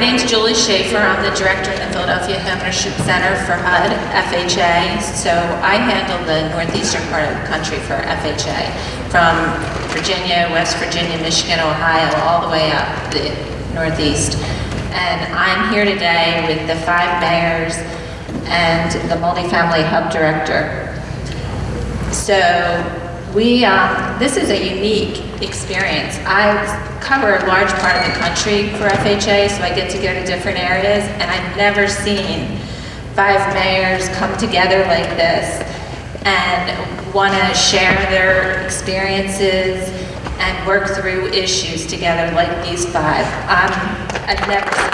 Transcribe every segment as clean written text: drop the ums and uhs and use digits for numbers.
name's Julie Shaffer. I'm the director in the Philadelphia Homeownership Center for H.U.D, FHA. So I handle the northeastern part of the country for FHA, from Virginia, West Virginia, Michigan, Ohio, all the way up the northeast. And I'm here today with the 5 mayors and the multifamily hub director. So this is a unique experience. I cover a large part of the country for FHA, so I get to go to different areas, and I've never seen 5 mayors come together like this and want to share their experiences and work through issues together like these 5. I've never seen.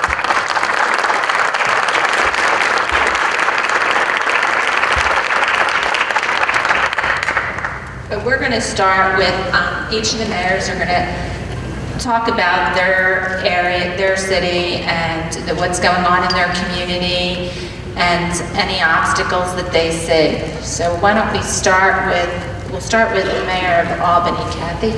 But we're going to start with each of the mayors are going to talk about their area, their city, and what's going on in their community and any obstacles that they see. So why don't we start with, we'll start with the mayor of Albany, Kathy.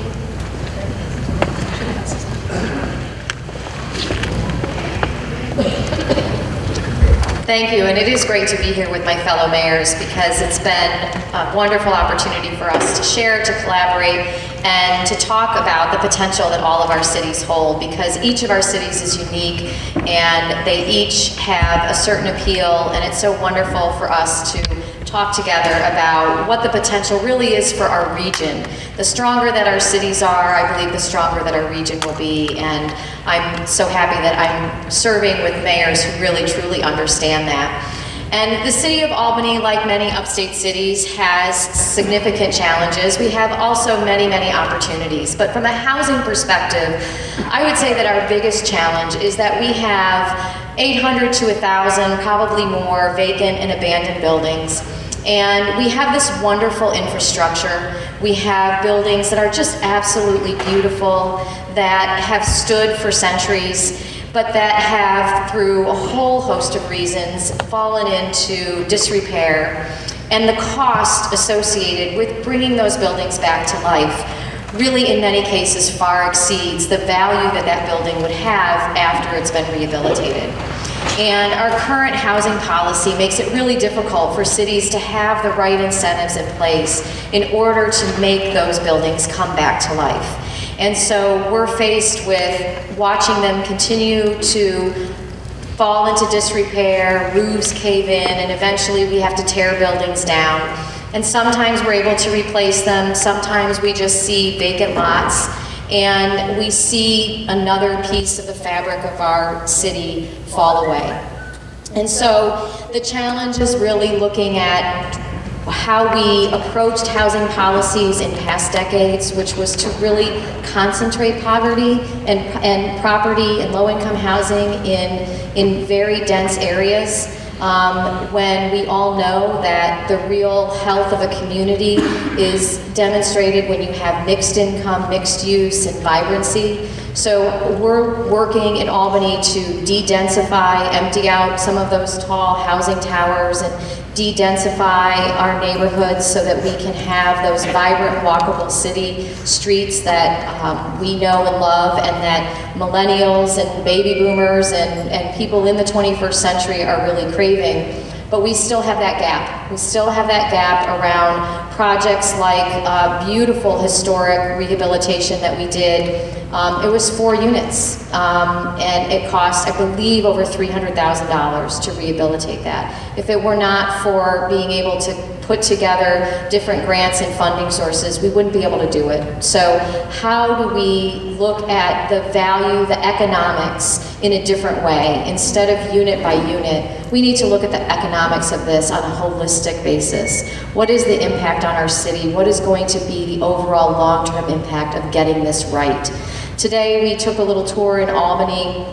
Thank you, and it is great to be here with my fellow mayors because it's been a wonderful opportunity for us to share, to collaborate, and to talk about the potential that all of our cities hold, because each of our cities is unique and they each have a certain appeal, and it's so wonderful for us to talk together about what the potential really is for our region. The stronger that our cities are, I believe the stronger that our region will be, and I'm so happy that I'm serving with mayors who really truly understand that. And the city of Albany, like many upstate cities, has significant challenges. We have also many, many opportunities. But from a housing perspective, I would say that our biggest challenge is that we have 800 to 1,000, probably more, vacant and abandoned buildings. And we have this wonderful infrastructure. We have buildings that are just absolutely beautiful, that have stood for centuries, but that have, through a whole host of reasons, fallen into disrepair. And the cost associated with bringing those buildings back to life really, in many cases, far exceeds the value that that building would have after it's been rehabilitated. And our current housing policy makes it really difficult for cities to have the right incentives in place in order to make those buildings come back to life. And so we're faced with watching them continue to fall into disrepair, roofs cave in, and eventually we have to tear buildings down. And sometimes we're able to replace them, sometimes we just see vacant lots, and we see another piece of the fabric of our city fall away. And so the challenge is really looking at how we approached housing policies in past decades, which was to really concentrate poverty and property and low-income housing in very dense areas. When we all know that the real health of a community is demonstrated when you have mixed income, mixed use, and vibrancy. So we're working in Albany to de-densify, empty out some of those tall housing towers and de-densify our neighborhoods so that we can have those vibrant, walkable city streets that we know and love, and that millennials and baby boomers and people in the 21st century are really craving. But we still have that gap. We still have that gap around projects like beautiful historic rehabilitation that we did. It was 4 units, and it cost, I believe, over $300,000 to rehabilitate that. If it were not for being able to put together different grants and funding sources, we wouldn't be able to do it. So how do we look at the value, the economics in a different way? Instead of unit by unit, we need to look at the economics of this on a holistic basis. What is the impact on our city? What is going to be the overall long-term impact of getting this right? Today we took a little tour in Albany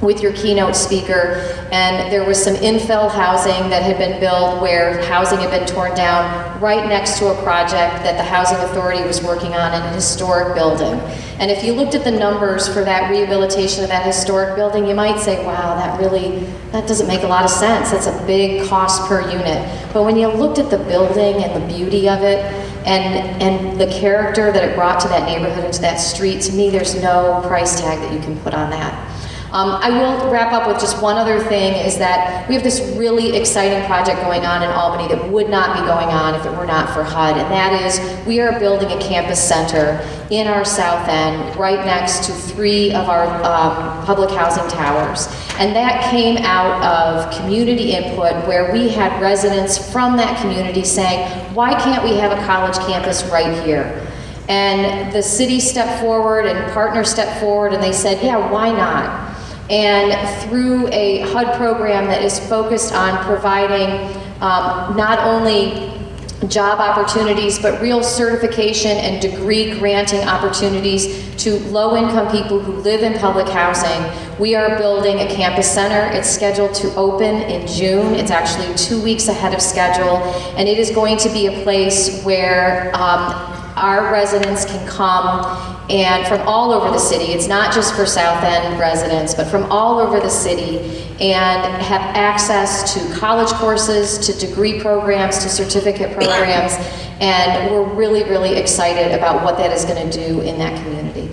with your keynote speaker, and there was some infill housing that had been built where housing had been torn down right next to a project that the Housing Authority was working on in a historic building. And if you looked at the numbers for that rehabilitation of that historic building, you might say, wow, that doesn't make a lot of sense. That's a big cost per unit. But when you looked at the building and the beauty of it, and the character that it brought to that neighborhood and to that street, to me, there's no price tag that you can put on that. I will wrap up with just one other thing, is that we have this really exciting project going on in Albany that would not be going on if it were not for H.U.D, and that is we are building a campus center in our south end right next to 3 of our public housing towers. And that came out of community input where we had residents from that community saying, why can't we have a college campus right here? And the city stepped forward and partners stepped forward and they said, yeah, why not? And through a H.U.D program that is focused on providing not only job opportunities, but real certification and degree granting opportunities to low-income people who live in public housing, we are building a campus center. It's scheduled to open in June. It's actually 2 weeks ahead of schedule, and it is going to be a place where our residents can come and from all over the city. It's not just for South End residents, but from all over the city, and have access to college courses, to degree programs, to certificate programs, and we're really, really excited about what that is going to do in that community.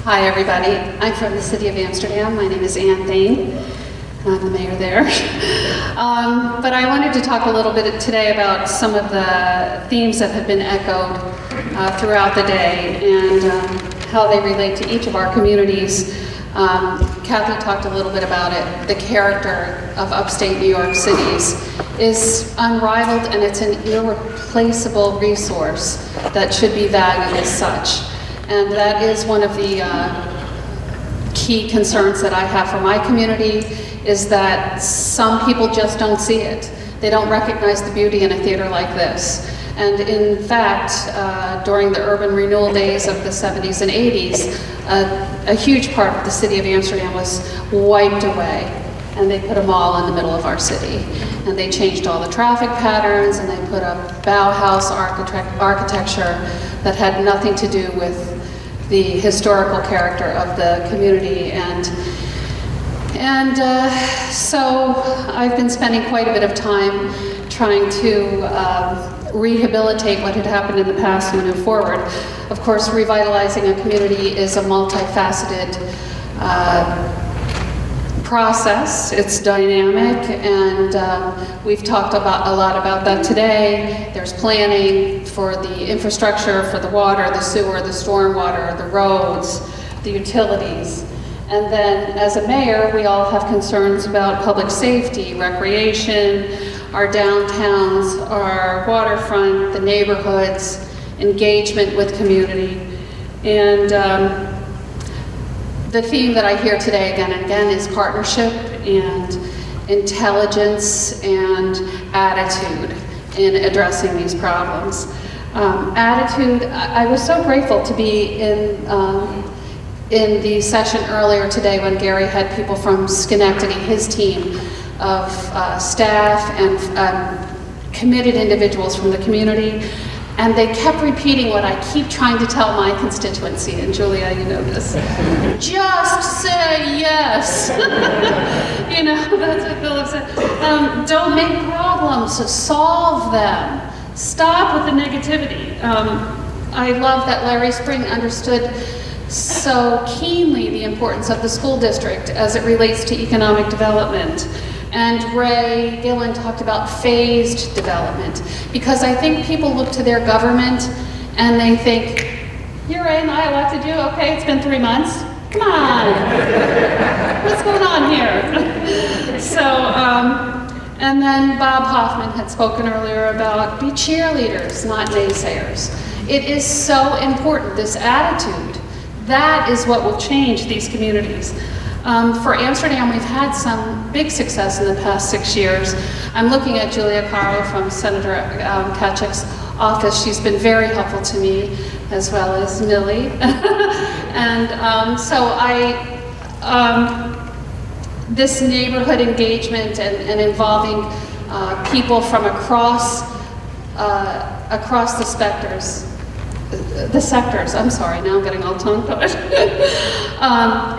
Hi everybody, I'm from the city of Amsterdam. My name is Thane. I'm the mayor there. But I wanted to talk a little bit today about some of the themes that have been echoed throughout the day and how they relate to each of our communities. Kathy talked a little bit about it. The character of upstate New York cities is unrivaled, and it's an irreplaceable resource that should be valued as such. And that is one of the key concerns that I have for my community, is that some people just don't see it. They don't recognize the beauty in a theater like this. And in fact, during the urban renewal days of the 70s and 80s, a huge part of the city of Amsterdam was wiped away, and they put a mall in the middle of our city. And they changed all the traffic patterns, and they put up Bauhaus architecture that had nothing to do with the historical character of the community. And so I've been spending quite a bit of time trying to rehabilitate what had happened in the past and move forward. Of course, revitalizing a community is a multifaceted process. It's dynamic, and we've talked a lot about that today. There's planning for the infrastructure, for the water, the sewer, the stormwater, the roads, the utilities. And then as a mayor, we all have concerns about public safety, recreation, our downtowns, our waterfront, the neighborhoods, engagement with community. And the theme that I hear today again and again is partnership and intelligence and attitude in addressing these problems. Attitude, I was so grateful to be in the session earlier today when Gary had people from Schenectady, his team of staff and committed individuals from the community. And they kept repeating what I keep trying to tell my constituency, and Julia, you know this. Just say yes. You know, that's what Philip said. Don't make problems, solve them. Stop with the negativity. I love that Larry Spring understood so keenly the importance of the school district as it relates to economic development. And Ray Gillen talked about phased development, because I think people look to their government and they think, you're Ray and I elected you, okay, it's been 3 months. Come on, what's going on here? So, and then Bob Hoffman had spoken earlier about be cheerleaders, not naysayers. It is so important, this attitude. That is what will change these communities. For Amsterdam, we've had some big success in the past 6 years. I'm looking at Julia Caro from Senator Kachik's office. She's been very helpful to me, as well as Millie. And so this neighborhood engagement and involving people from across the sectors, I'm sorry, now I'm getting all tongue-tied,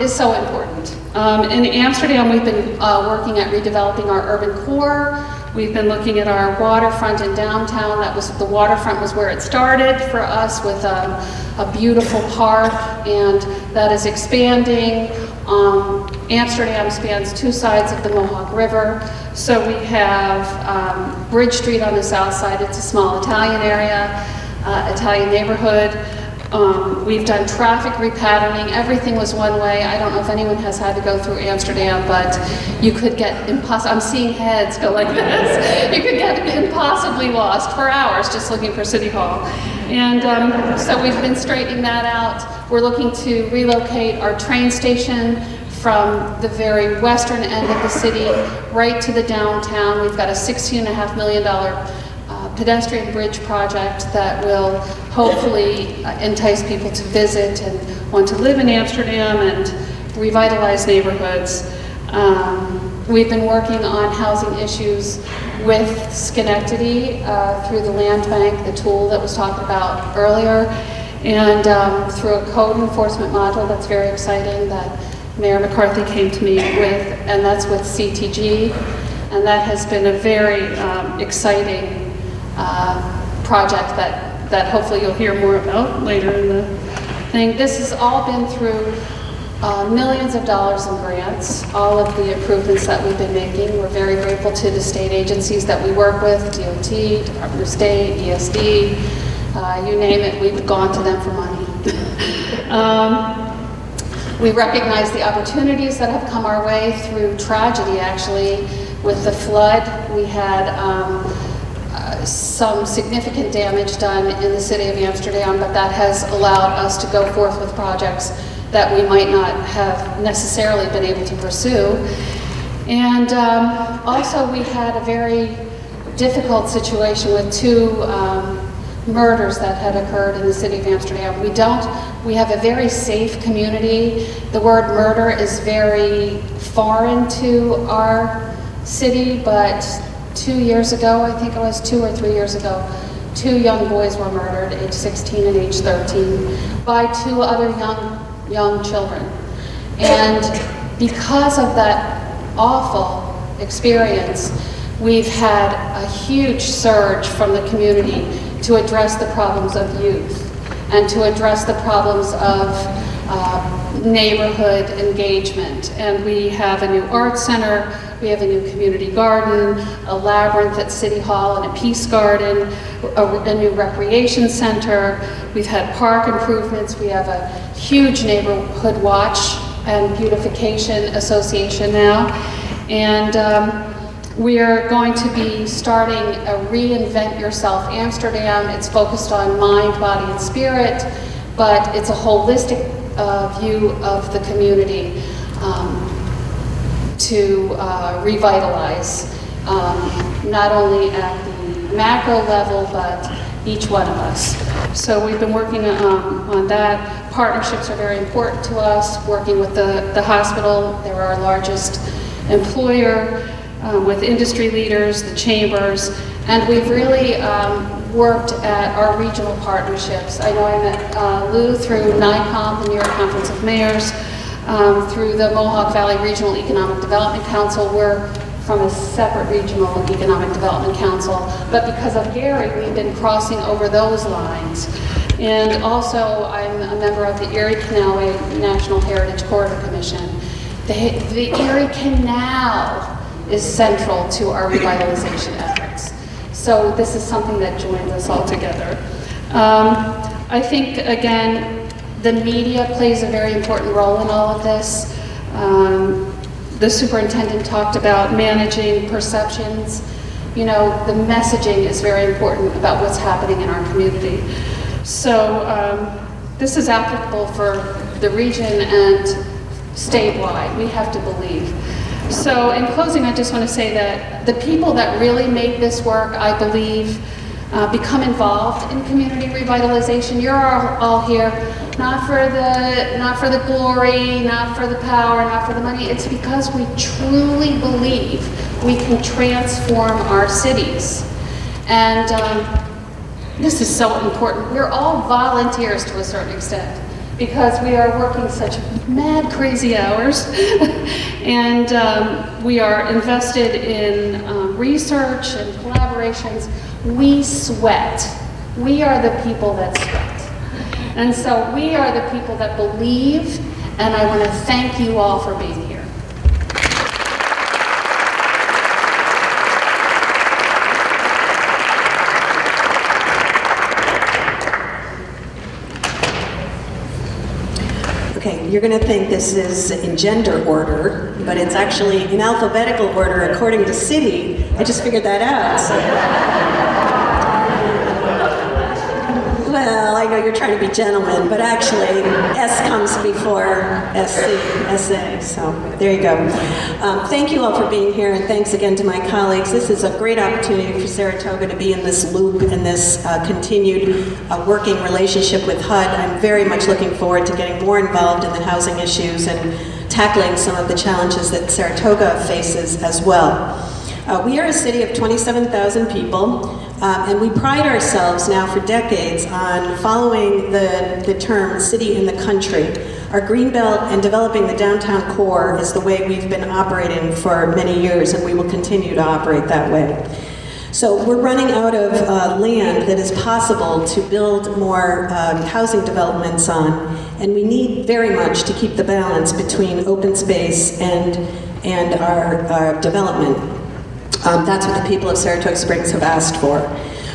is so important. In Amsterdam, we've been working at redeveloping our urban core. We've been looking at our waterfront in downtown. The waterfront was where it started for us, with a beautiful park, and that is expanding. Amsterdam spans two sides of the Mohawk River. So we have Bridge Street on the south side. It's a small Italian area, Italian neighborhood. We've done traffic repatterning. Everything was one way. I don't know if anyone has had to go through Amsterdam, but you could get I'm seeing heads go like this. You could get impossibly lost for hours just looking for City Hall. And so we've been straightening that out. We're looking to relocate our train station from the very western end of the city right to the downtown. We've got a $16.5 million pedestrian bridge project that will hopefully entice people to visit and want to live in Amsterdam and revitalize neighborhoods. We've been working on housing issues with Schenectady through the land bank, the tool that was talked about earlier, and through a code enforcement module that's very exciting that Mayor McCarthy came to me with, and that's with CTG, and that has been a very exciting project that hopefully you'll hear more about later in the thing. This has all been through millions of dollars in grants, all of the improvements that we've been making. We're very grateful to the state agencies that we work with, DOT, Department of State, ESD, you name it, we've gone to them for money. We recognize the opportunities that have come our way through tragedy, actually. With the flood, we had some significant damage done in the city of Amsterdam, but that has allowed us to go forth with projects that we might not have necessarily been able to pursue. And also we had a very difficult situation with two murders that had occurred in the city of Amsterdam. We have a very safe community. The word murder is very foreign to our city, but 2 years ago, I think it was 2 or 3 years ago, 2 young boys were murdered, age 16 and age 13, by 2 other young children. And because of that awful experience, we've had a huge surge from the community to address the problems of youth and to address the problems of neighborhood engagement. And we have a new art center, we have a new community garden, a labyrinth at City Hall and a peace garden, a new recreation center. We've had park improvements. We have a huge neighborhood watch and beautification association now. And we are going to be starting a Reinvent Yourself Amsterdam. It's focused on mind, body, and spirit, but it's a holistic view of the community to revitalize, not only at the macro level, but each one of us. So we've been working on that. Partnerships are very important to us, working with the hospital. They're our largest employer, with industry leaders, the chambers, and we've really worked at our regional partnerships. I know I met Lou through NICOM, the New York Conference of Mayors, through the Mohawk Valley Regional Economic Development Council. We're from a separate regional economic development council, but because of Gary, we've been crossing over those lines. And also, I'm a member of the Erie Canalway National Heritage Corridor Commission. The Erie Canal is central to our revitalization efforts. So this is something that joins us all together. I think, again, the media plays a very important role in all of this. The superintendent talked about managing perceptions. You know, the messaging is very important about what's happening in our community. So this is applicable for the region and statewide. We have to believe. So in closing, I just want to say that the people that really make this work, I believe, become involved in community revitalization. You're all here not for the glory, not for the power, not for the money. It's because we truly believe we can transform our cities. And this is so important. We're all volunteers to a certain extent. because we are working such mad crazy hours and we are invested in research and collaborations. We sweat. We are the people that sweat. And so we are the people that believe, and I want to thank you all for being here. Okay, you're going to think this is in gender order, but it's actually in alphabetical order according to city. I just figured that out. So. Well, I know you're trying to be gentlemen, but actually S comes before SC, SA, so there you go. Thank you all for being here, and thanks again to my colleagues. This is a great opportunity for Saratoga to be in this loop and this continued working relationship with HUD. I'm very much looking forward to getting more involved in the housing issues and tackling some of the challenges that Saratoga faces as well. We are a city of 27,000 people, and we pride ourselves now for decades on following the term city in the country. Our greenbelt and developing the downtown core is the way we've been operating for many years, and we will continue to operate that way. So we're running out of land that is possible to build more housing developments on, and we need very much to keep the balance between open space and our development. That's what the people of Saratoga Springs have asked for.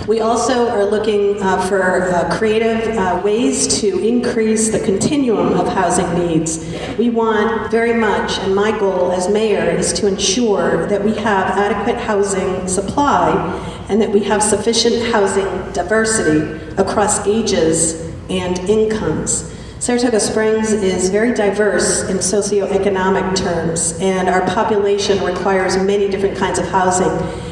We also are looking for creative ways to increase the continuum of housing needs. We want very much, and my goal as mayor is to ensure that we have adequate housing supply and that we have sufficient housing diversity across ages and incomes. Saratoga Springs is very diverse in socioeconomic terms, and our population requires many different kinds of housing.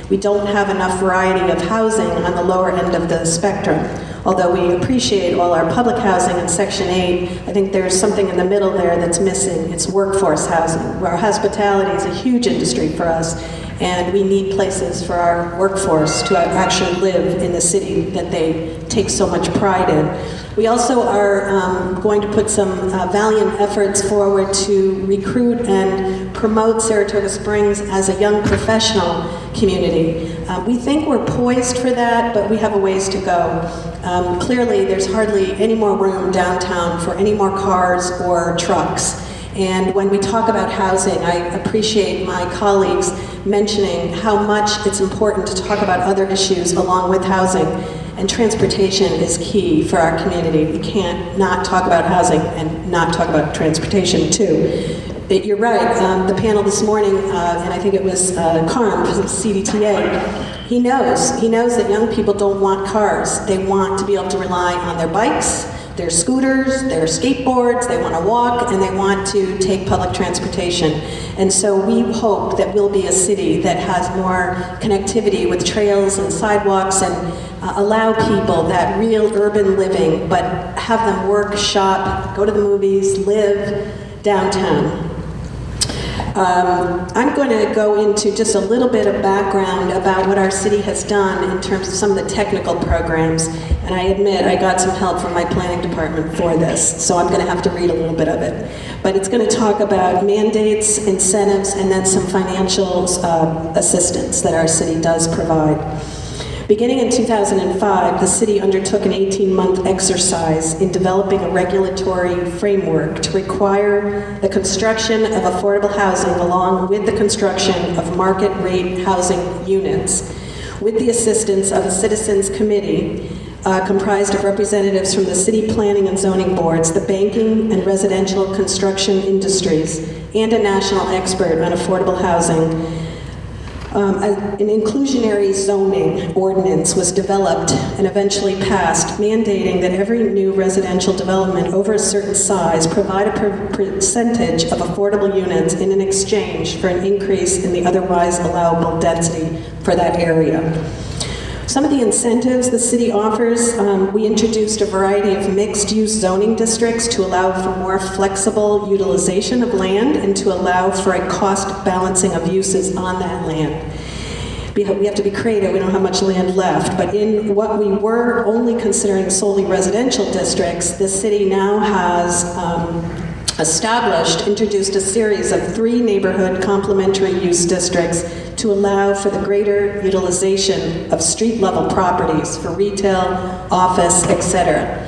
We don't have enough variety of housing on the lower end of the spectrum. Although we appreciate all our public housing in Section 8, I think there's something in the middle there that's missing. It's workforce housing. Our hospitality is a huge industry for us, and we need places for our workforce to actually live in the city that they take so much pride in. We also are going to put some valiant efforts forward to recruit and promote Saratoga Springs as a young professional community. We think we're poised for that, but we have a ways to go. Clearly, there's hardly any more room downtown for any more cars or trucks. And when we talk about housing, I appreciate my colleagues mentioning how much it's important to talk about other issues along with housing. And transportation is key for our community. We can't not talk about housing and not talk about transportation too. You're right, the panel this morning, and I think it was Carm from CDTA, he knows that young people don't want cars. They want to be able to rely on their bikes, their scooters, their skateboards, they want to walk, and they want to take public transportation. And so we hope that we'll be a city that has more connectivity with trails and sidewalks and allow people that real urban living, but have them work, shop, go to the movies, live downtown. I'm going to go into just a little bit of background about what our city has done in terms of some of the technical programs, and I admit I got some help from my planning department for this, so I'm going to have to read a little bit of it. But it's going to talk about mandates, incentives, and then some financial assistance that our city does provide. Beginning in 2005, the city undertook an 18-month exercise in developing a regulatory framework to require the construction of affordable housing along with the construction of market-rate housing units, with the assistance of a citizens committee comprised of representatives from the city planning and zoning boards, the banking and residential construction industries, and a national expert on affordable housing. An inclusionary zoning ordinance was developed and eventually passed, mandating that every new residential development over a certain size provide a percentage of affordable units in an exchange for an increase in the otherwise allowable density for that area. Some of the incentives the city offers, we introduced a variety of mixed-use zoning districts to allow for more flexible utilization of land and to allow for a cost balancing of uses on that land. we have to be creative, we don't have much land left, but in what we were only considering solely residential districts, the city now has introduced a series of 3 neighborhood complementary use districts to allow for the greater utilization of street-level properties for retail, office, etc.,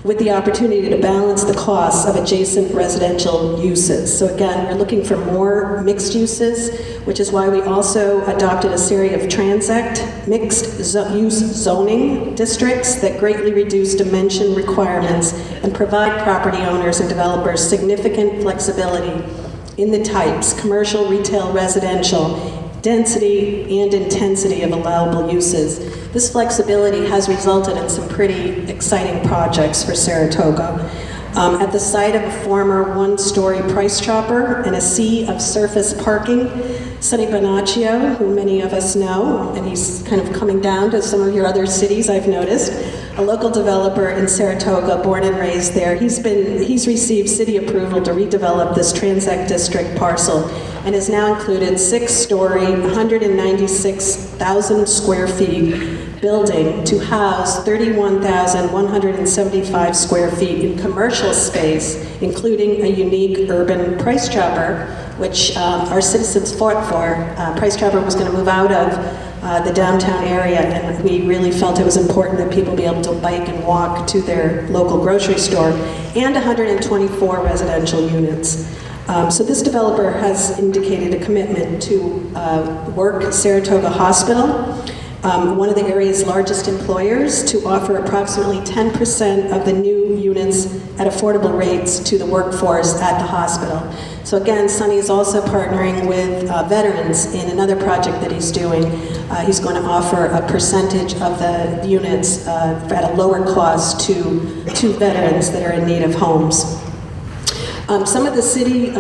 with the opportunity to balance the costs of adjacent residential uses. So again, we're looking for more mixed uses, which is why we also adopted a series of transect mixed-use zoning districts that greatly reduce dimension requirements and provide property owners and developers significant flexibility in the types, commercial, retail, residential, density and intensity of allowable uses. This flexibility has resulted in some pretty exciting projects for Saratoga. At the site of a former one-story Price Chopper and a sea of surface parking, Sonny Bonaccio, who many of us know, and he's kind of coming down to some of your other cities, I've noticed, a local developer in Saratoga, born and raised there. He's received city approval to redevelop this Transect District parcel and has now included 6-story, 196,000 square feet building to house 31,175 square feet in commercial space, including a unique urban Price Chopper, which our citizens fought for. Price Chopper was going to move out of the downtown area, and we really felt it was important that people be able to bike and walk to their local grocery store, and 124 residential units. So this developer has indicated a commitment to work at Saratoga Hospital, one of the area's largest employers, to offer approximately 10% of the new units at affordable rates to the workforce at the hospital. So again, Sonny is also partnering with veterans in another project that he's doing. He's going to offer a percentage of the units at a lower cost to veterans that are in need of homes. Some of the city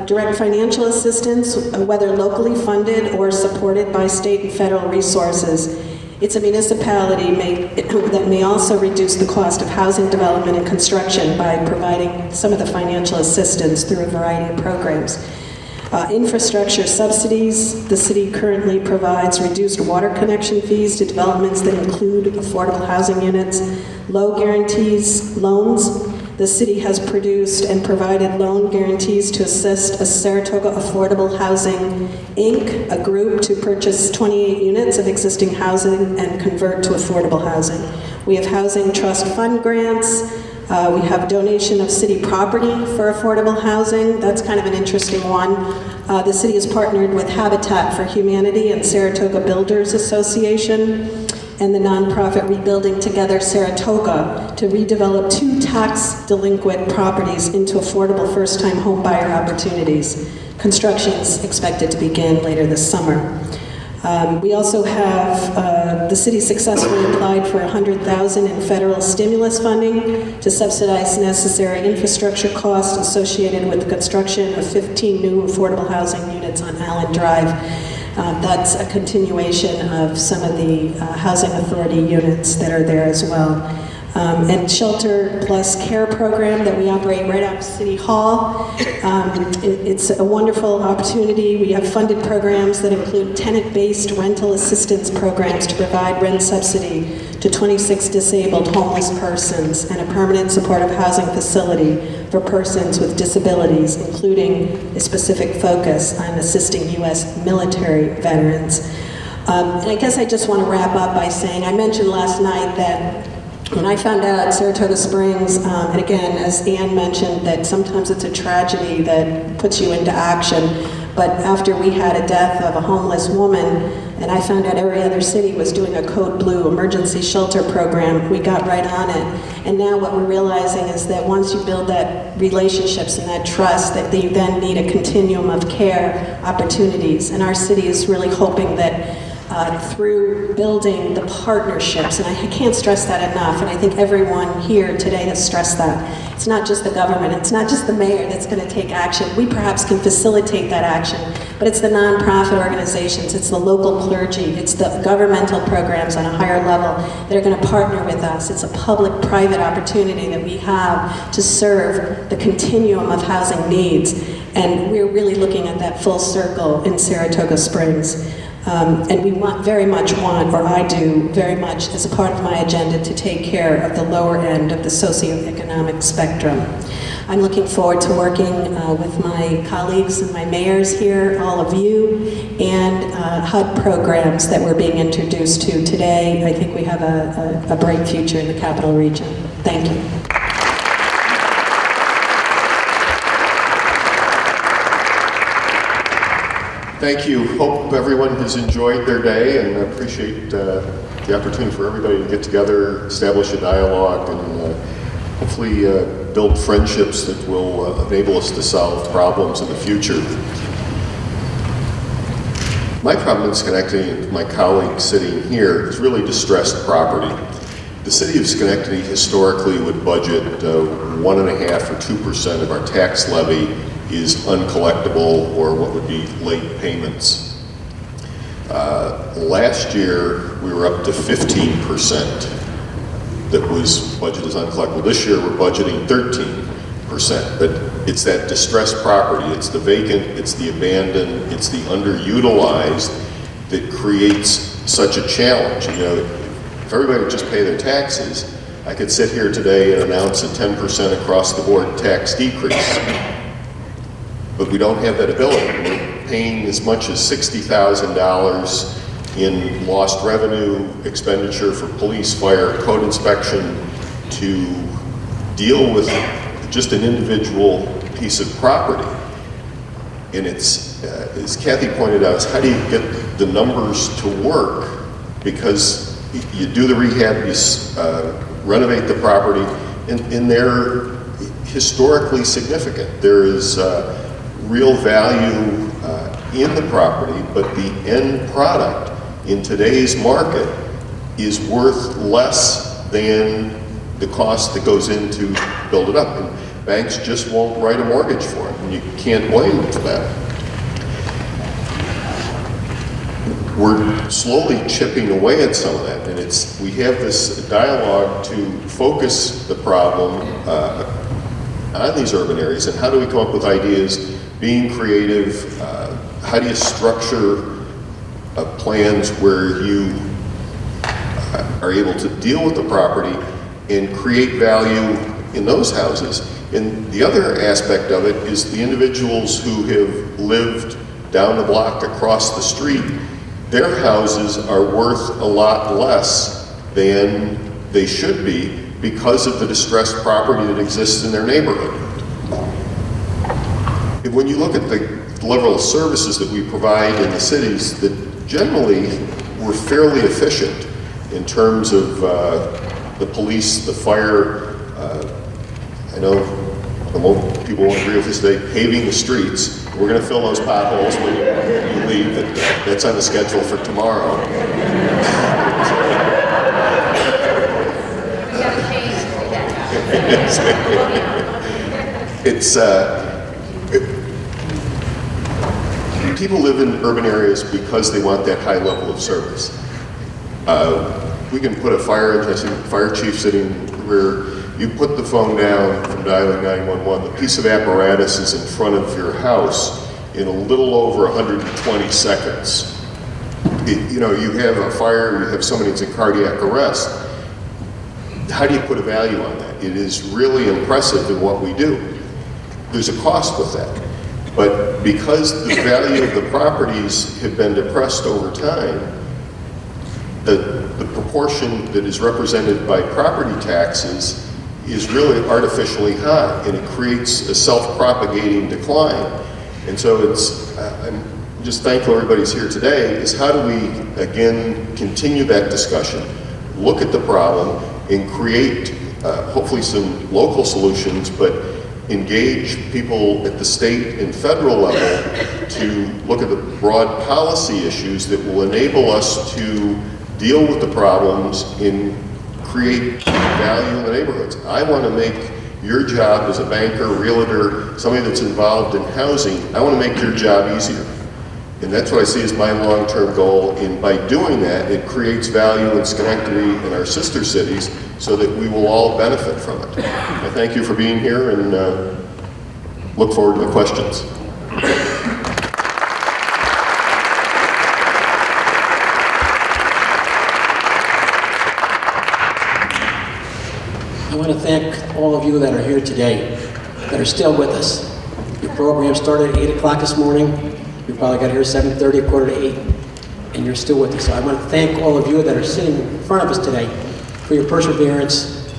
direct financial assistance, whether locally funded or supported by state and federal resources, it's a municipality that may also reduce the cost of housing development and construction by providing some of the financial assistance through a variety of programs. Infrastructure subsidies, the city currently provides reduced water connection fees to developments that include affordable housing units, low guarantees loans. The city has produced and provided loan guarantees to assist a Saratoga Affordable Housing, Inc., a group to purchase 28 units of existing housing and convert to affordable housing. We have housing trust fund grants. We have donation of city property for affordable housing. That's kind of an interesting one. The city has partnered with Habitat for Humanity and Saratoga Builders Association and the nonprofit Rebuilding Together Saratoga to redevelop 2 tax delinquent properties into affordable first-time home buyer opportunities. Construction is expected to begin later this summer. We also have, the city successfully applied for $100,000 in federal stimulus funding to subsidize necessary infrastructure costs associated with the construction of 15 new affordable housing units on Allen Drive. That's a continuation of some of the housing authority units that are there as well. And Shelter Plus Care program that we operate right out of City Hall. It's a wonderful opportunity. We have funded programs that include tenant-based rental assistance programs to provide rent subsidy to 26 disabled homeless persons and a permanent supportive housing facility for persons with disabilities, including a specific focus on assisting U.S. military veterans. And I guess I just want to wrap up by saying, I mentioned last night that when I found out Saratoga Springs, and again, as Ann mentioned, that sometimes it's a tragedy that puts you into action, but after we had a death of a homeless woman, and I found out every other city was doing a Code Blue emergency shelter program, we got right on it. And now what we're realizing is that once you build that relationships and that trust, that you then need a continuum of care opportunities. And our city is really hoping that through building the partnerships, and I can't stress that enough, and I think everyone here today has stressed that. It's not just the government, it's not just the mayor that's going to take action. We perhaps can facilitate that action, but it's the nonprofit organizations, it's the local clergy, it's the governmental programs on a higher level that are going to partner with us. It's a public-private opportunity that we have to serve the continuum of housing needs, and we're really looking at that full circle in Saratoga Springs. And we very much want, or I do very much as a part of my agenda, to take care of the lower end of the socioeconomic spectrum. I'm looking forward to working with my colleagues and my mayors here, all of you, and H.U.D programs that we're being introduced to today. I think we have a bright future in the capital region. Thank you. Thank you. Hope everyone has enjoyed their day, and I appreciate the opportunity for everybody to get together, establish a dialogue, and hopefully build friendships that will enable us to solve problems in the future. My problem in Schenectady, and my colleague sitting here, is really distressed property. The city of Schenectady historically would budget 1.5% or 2% of our tax levy is uncollectible, or what would be late payments. Last year, we were up to 15% that was budgeted as uncollectible. This year, we're budgeting 13%, but it's that distressed property, it's the vacant, it's the abandoned, it's the underutilized that creates such a challenge. You know, if everybody would just pay their taxes, I could sit here today and announce a 10% across the board tax decrease. But we don't have that ability. We're paying as much as $60,000 in lost revenue expenditure for police, fire, code inspection to deal with just an individual piece of property. And it's, as Kathy pointed out, it's how do you get the numbers to work? Because you do the rehab, you renovate the property, and they're historically significant. There is real value in the property, but the end product in today's market is worth less than the cost that goes into build it up. And banks just won't write a mortgage for it, and you can't blame them for that. We're slowly chipping away at some of that, and we have this dialogue to focus the problem on these urban areas, and how do we come up with ideas, being creative, how do you structure plans where you are able to deal with the property and create value in those houses. And the other aspect of it is the individuals who have lived down the block, across the street, their houses are worth a lot less than they should be because of the distressed property that exists in their neighborhood. And when you look at the level of services that we provide in the cities, that generally we're fairly efficient in terms of the police, the fire. I know people won't agree with this today, paving the streets. We're going to fill those potholes when you leave. That's on the schedule for tomorrow. People live in urban areas because they want that high level of service. We can put a fire engine, I see the fire chief sitting where you put the phone down from dialing 911, the piece of apparatus is in front of your house in a little over 120 seconds. You know, you have a fire, you have somebody that's in cardiac arrest. How do you put a value on that? It is really impressive in what we do. There's a cost with that. But because the value of the properties have been depressed over time, the proportion that is represented by property taxes is really artificially high, and it creates a self-propagating decline. And so I'm just thankful everybody's here today, is how do we, again, continue that discussion, look at the problem, and create hopefully some local solutions, but engage people at the state and federal level to look at the broad policy issues that will enable us to deal with the problems and create value in the neighborhoods. I want to make your job as a banker, realtor, somebody that's involved in housing, I want to make your job easier. And that's what I see as my long-term goal. And by doing that, it creates value in Schenectady and our sister cities so that we will all benefit from it. I thank you for being here and look forward to the questions. I want to thank all of you that are here today, that are still with us. Your program started at 8 o'clock this morning. You probably got here at 7:30, 7:45, and you're still with us. So I want to thank all of you that are sitting in front of us today for your perseverance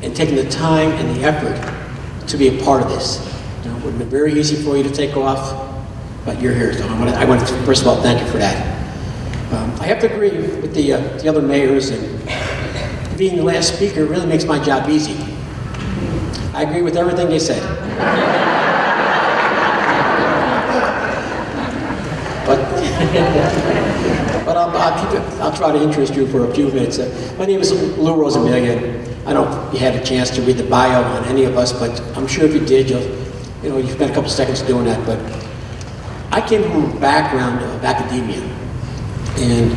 and taking the time and the effort to be a part of this. You know, it would have been very easy for you to take off, but you're here. So I want to first of all, thank you for that. I have to agree with the other mayors, and being the last speaker really makes my job easy. I agree with everything they said. But I'll try to interest you for a few minutes. My name is Rosamilia. I don't know if you had a chance to read the bio on any of us, but I'm sure if you did, you spent a couple seconds doing that. But I came from a background of academia, and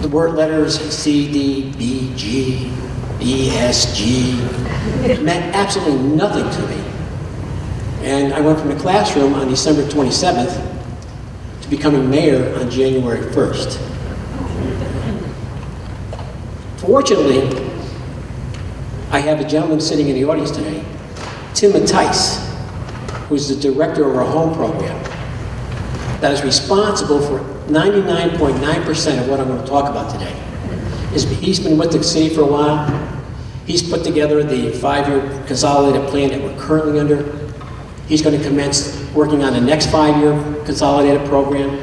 the word letters C, D, B, G, E, S, G meant absolutely nothing to me. And I went from the classroom on December 27th to becoming mayor on January 1st. Fortunately, I have a gentleman sitting in the audience today, Tim Dittes, who's the director of our home program, that is responsible for 99.9% of what I'm going to talk about today. He's been with the city for a while. He's put together the 5-year consolidated plan that we're currently under. He's going to commence working on the next 5-year consolidated program.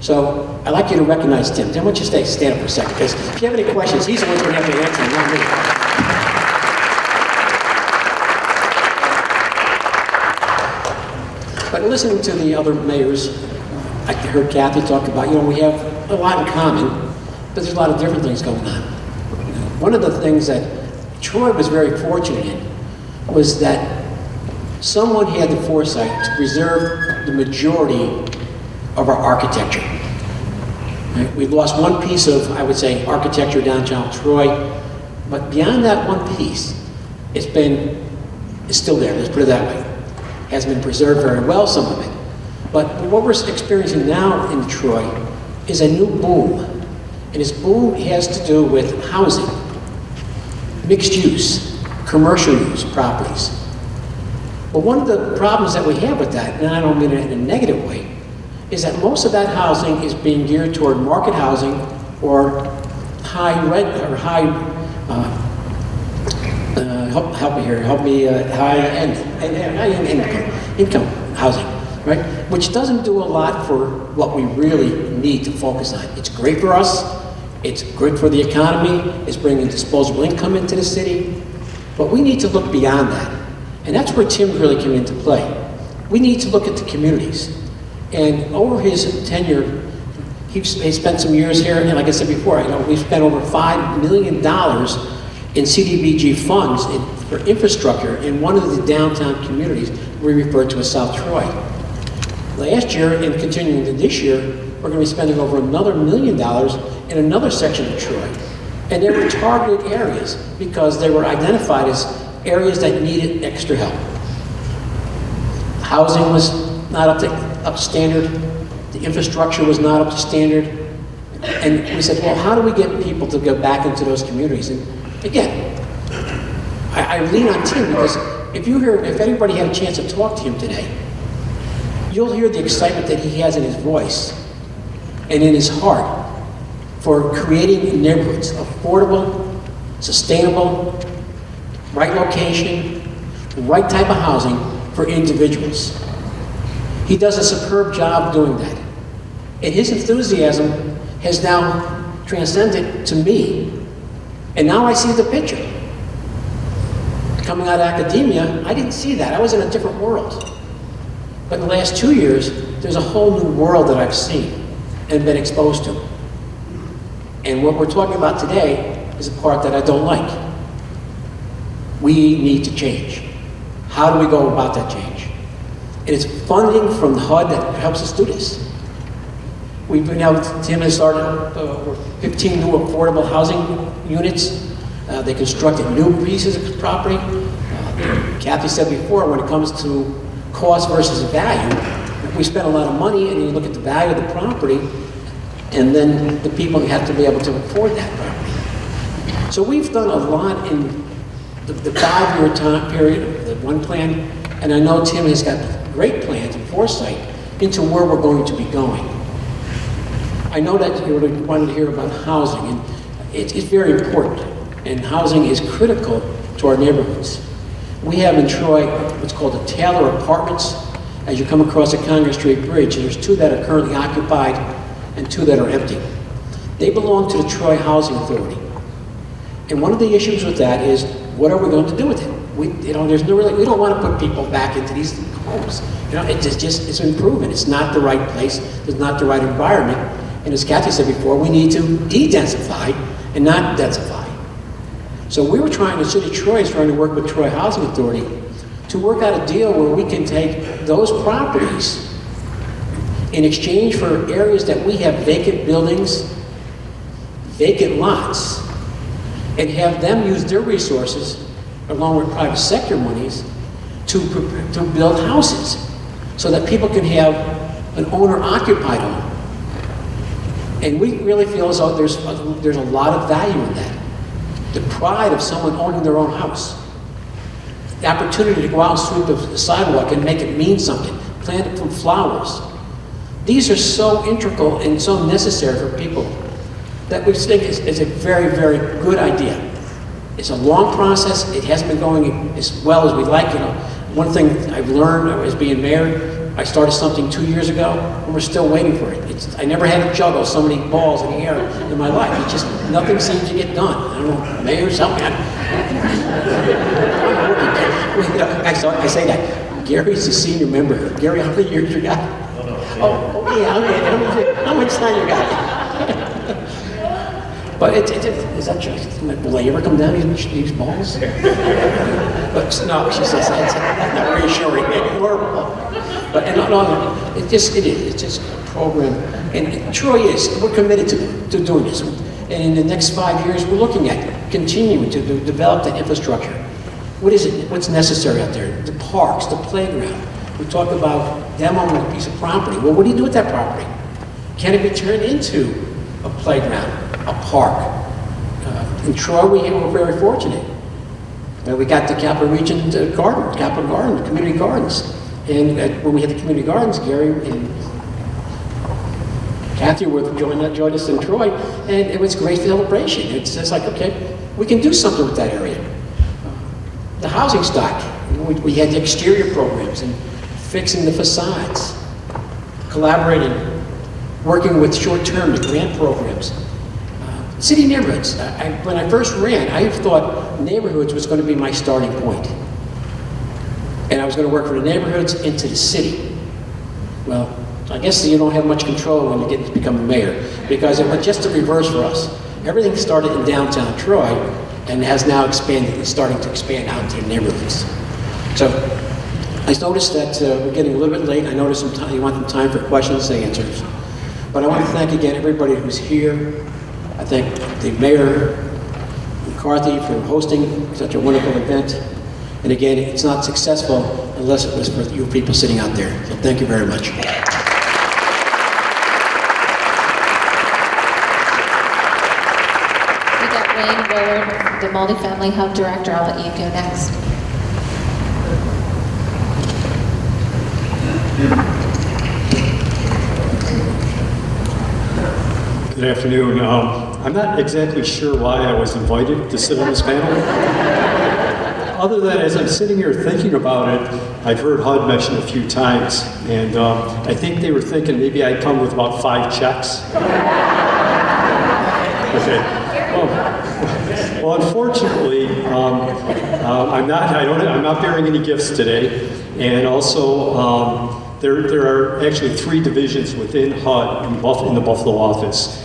So I'd like you to recognize Tim. Tim, why don't you stand up for a second, because if you have any questions, he's the one who's going to have to answer them, not me. But listening to the other mayors, I heard Kathy talk about, we have a lot in common, but there's a lot of different things going on. One of the things that Troy was very fortunate in was that someone had the foresight to preserve the majority of our architecture. Right? We've lost one piece of, I would say, architecture downtown Troy, but beyond that one piece, it's still there, let's put it that way. Hasn't been preserved very well, some of it. But what we're experiencing now in Troy is a new boom. And this boom has to do with housing, mixed use, commercial use properties. But one of the problems that we have with that, and I don't mean it in a negative way, is that most of that housing is being geared toward market housing or high rent or high, high income housing, right? Which doesn't do a lot for what we really need to focus on. It's great for us, it's good for the economy, it's bringing disposable income into the city, but we need to look beyond that. And that's where Tim really came into play. We need to look at the communities. And over his tenure, he spent some years here, and like I said before, we've spent over $5 million in CDBG funds for infrastructure in one of the downtown communities we refer to as South Troy. Last year, and continuing into this year, we're going to be spending over another $1 million in another section of Troy. And they were targeted areas because they were identified as areas that needed extra help. Housing was not up to standard. The infrastructure was not up to standard. And we said, well, how do we get people to go back into those communities? And again, I lean on Tim because if anybody had a chance to talk to him today, you'll hear the excitement that he has in his voice and in his heart for creating neighborhoods, affordable, sustainable, right location, right type of housing for individuals. He does a superb job doing that. And his enthusiasm has now transcended to me. And now I see the picture. Coming out of academia, I didn't see that. I was in a different world. But in the last 2 years, there's a whole new world that I've seen and been exposed to. And what we're talking about today is a part that I don't like. We need to change. How do we go about that change? And it's funding from the HUD that helps us do this. Tim has started 15 new affordable housing units. They constructed new pieces of property. Kathy said before, when it comes to cost versus value, we spend a lot of money and you look at the value of the property, and then the people have to be able to afford that property. So we've done a lot in the 5-year time period, the one plan, and I know Tim has got great plans and foresight into where we're going to be going. I know that you wanted to hear about housing, and it's very important, and housing is critical to our neighborhoods. We have in Troy what's called the Taylor Apartments. As you come across the Congress Street Bridge, there's 2 that are currently occupied and 2 that are empty. They belong to the Troy Housing Authority. And one of the issues with that is, what are we going to do with it? We don't want to put people back into these homes. It's improvement. It's not the right place. It's not the right environment. And as Kathy said before, we need to de-densify and not densify. So the city of Troy is trying to work with Troy Housing Authority to work out a deal where we can take those properties in exchange for areas that we have vacant buildings, vacant lots, and have them use their resources, along with private sector monies, to build houses so that people can have an owner-occupied home. And we really feel as though there's a lot of value in that. The pride of someone owning their own house. The opportunity to go out and sweep the sidewalk and make it mean something. Plant it from flowers. These are so integral and so necessary for people that we think is a very, very good idea. It's a long process. It hasn't been going as well as we'd like. One thing I've learned as being mayor, I started something 2 years ago, and we're still waiting for it. I never had to juggle so many balls in the air in my life. Nothing seems to get done. I don't know, mayors, help me. I say that. Gary's the senior member. Gary, how many years you got? Oh, yeah, okay. How much time you got? But is that true? Will they ever come down these balls? But no, she says that's not reassuring. But it is. It's just a program, and Troy we're committed to doing this. And in the next 5 years, we're looking at continuing to develop that infrastructure. What is it? What's necessary out there? The parks, the playground. We talk about demoing a piece of property. Well, what do you do with that property? Can it be turned into a playground, a park? In Troy, we're very fortunate. We got the Capital Region Capital Garden, the community gardens. And when we had the community gardens, Gary and Kathy joined us in Troy, and it was a great celebration. It's just like, okay, we can do something with that area. The housing stock, we had the exterior programs and fixing the facades, collaborating, working with short-term, the grant programs. City neighborhoods, when I first ran, I thought neighborhoods was going to be my starting point. And I was going to work for the neighborhoods into the city. Well, I guess you don't have much control when you get to become a mayor, because it was just the reverse for us. Everything started in downtown Troy and has now expanded, and starting to expand out into the neighborhoods. So I noticed that we're getting a little bit late. I noticed you want some time for questions and answers. But I want to thank again everybody who's here. I thank the Mayor McCarthy for hosting such a wonderful event. And again, it's not successful unless it was for you people sitting out there. So thank you very much. We got Willard, the Multifamily Hub Director. I'll let you go next. Good afternoon. I'm not exactly sure why I was invited to sit on this panel. Other than as I'm sitting here thinking about it, I've heard HUD mentioned a few times, and I think they were thinking maybe I'd come with about 5 checks. Okay. Well, unfortunately, I'm not bearing any gifts today, and also there are actually 3 divisions within HUD in the Buffalo office.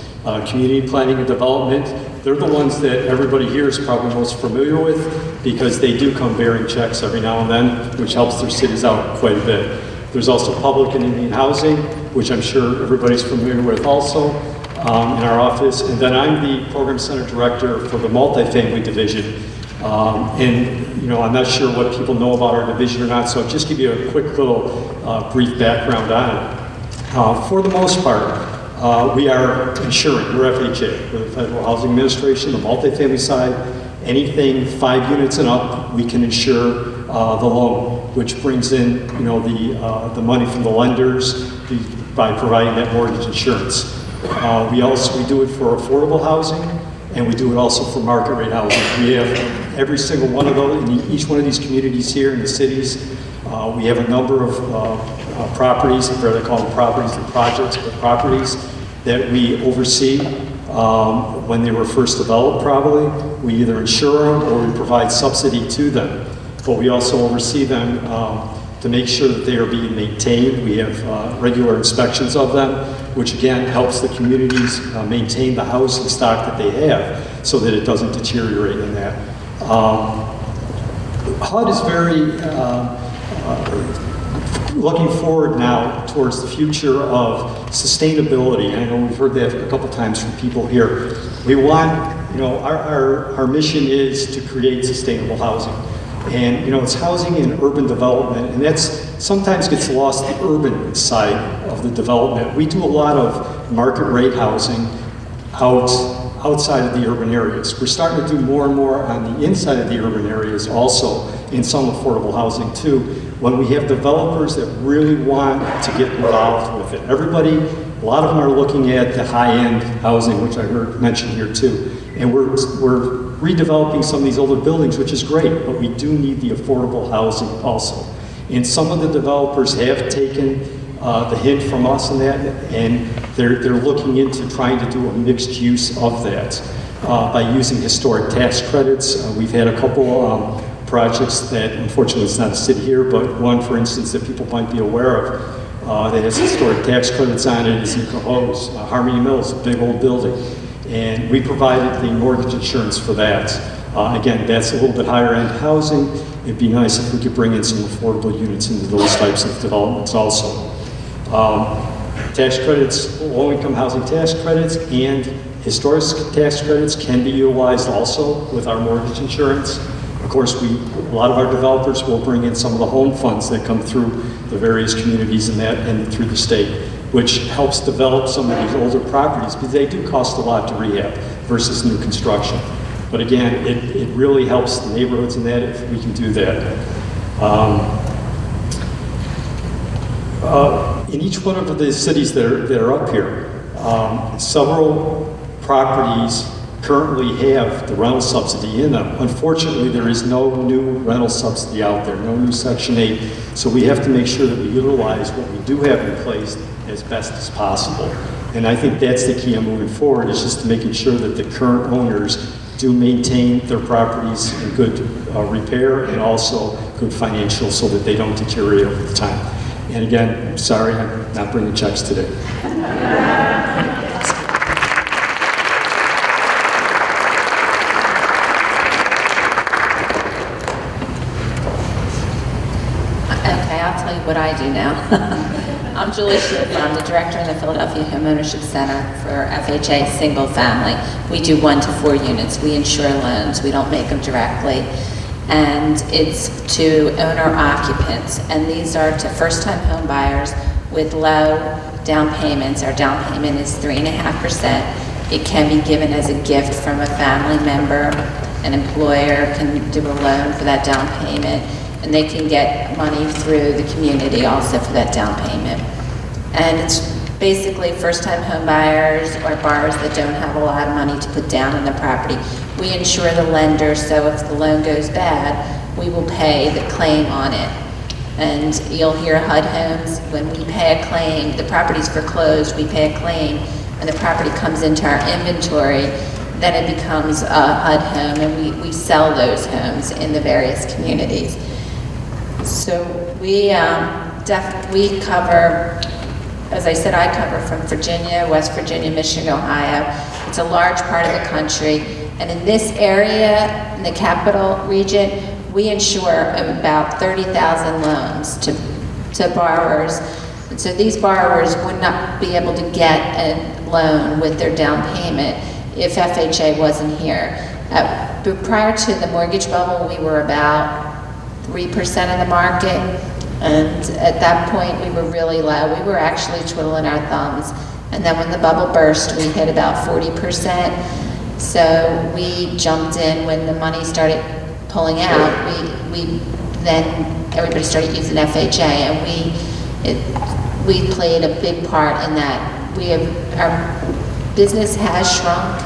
Community Planning and Development, they're the ones that everybody here is probably most familiar with because they do come bearing checks every now and then, which helps their cities out quite a bit. There's also Public and Indian Housing, which I'm sure everybody's familiar with also in our office. And then I'm the Program Center Director for the Multifamily Division. I'm not sure what people know about our division or not, so I'll just give you a quick little brief background on it. For the most part, we are insuring, we're FHA, we're the Federal Housing Administration, the multifamily side, anything 5 units and up, we can insure the loan, which brings in, you know, the money from the lenders by providing that mortgage insurance. We do it for affordable housing, and we do it also for market rate housing. We have every single one of those in each one of these communities here in the cities. We have a number of properties, I'd rather call them properties than projects, but properties that we oversee when they were first developed probably. We either insure them or we provide subsidy to them. But we also oversee them to make sure that they are being maintained. We have regular inspections of them, which again helps the communities maintain the housing stock that they have so that it doesn't deteriorate in that. HUD is very looking forward now towards the future of sustainability. I know we've heard that a couple times from people here. We want, you know, our mission is to create sustainable housing. And, you know, it's housing and urban development, and that's sometimes gets lost, the urban side of the development. We do a lot of market rate housing outside of the urban areas. We're starting to do more and more on the inside of the urban areas also, in some affordable housing too, when we have developers that really want to get involved with it. Everybody, a lot of them are looking at the high-end housing, which I heard mentioned here too. And we're redeveloping some of these older buildings, which is great, but we do need the affordable housing also. And some of the developers have taken the hint from us in that, and they're looking into trying to do a mixed use of that by using historic tax credits. We've had a couple projects that, unfortunately it's not a city here, but one, for instance, that people might be aware of that has historic tax credits on it is in H.O.M.E.S. Harmony Mills, a big old building. And we provided the mortgage insurance for that. Again, that's a little bit higher end housing. It'd be nice if we could bring in some affordable units into those types of developments also. Tax credits, low income housing tax credits and historic tax credits can be utilized also with our mortgage insurance. Of course, a lot of our developers will bring in some of the home funds that come through the various communities and through the state, which helps develop some of these older properties, because they do cost a lot to rehab versus new construction. But again, it really helps the neighborhoods in that if we can do that. In each one of the cities that are up here, several properties currently have the rental subsidy in them. Unfortunately, there is no new rental subsidy out there, no new Section 8. So we have to make sure that we utilize what we do have in place as best as possible. And I think that's the key on moving forward, is just making sure that the current owners do maintain their properties in good repair and also good financial so that they don't deteriorate over time. And again, I'm sorry I'm not bringing checks today. Okay, I'll tell you what I do now. I'm Julie Shaffer. I'm the director in the Philadelphia Homeownership Center for FHA single family. We do 1 to 4 units. We insure loans. We don't make them directly. And it's to owner occupants. And these are to first-time home buyers with low down payments. Our down payment is 3.5%. It can be given as a gift from a family member. An employer can do a loan for that down payment. And they can get money through the community also for that down payment. And it's basically first-time home buyers or borrowers that don't have a lot of money to put down on the property. We insure the lender, so if the loan goes bad, we will pay the claim on it. And you'll hear H.U.D. when we pay a claim, the property's foreclosed, we pay a claim, and the property comes into our inventory, then it becomes a HUD home, and we sell those homes in the various communities. So we cover, as I said, I cover from Virginia, West Virginia, Michigan, Ohio. It's a large part of the country. And in this area, in the capital region, we insure about 30,000 loans to borrowers. And so these borrowers would not be able to get a loan with their down payment if FHA wasn't here. But prior to the mortgage bubble, we were about 3% of the market, and at that point we were really low. We were actually twiddling our thumbs, and then when the bubble burst, we hit about 40%. So we jumped in when the money started pulling out. We then everybody started using FHA, and we played a big part in that. Our business has shrunk.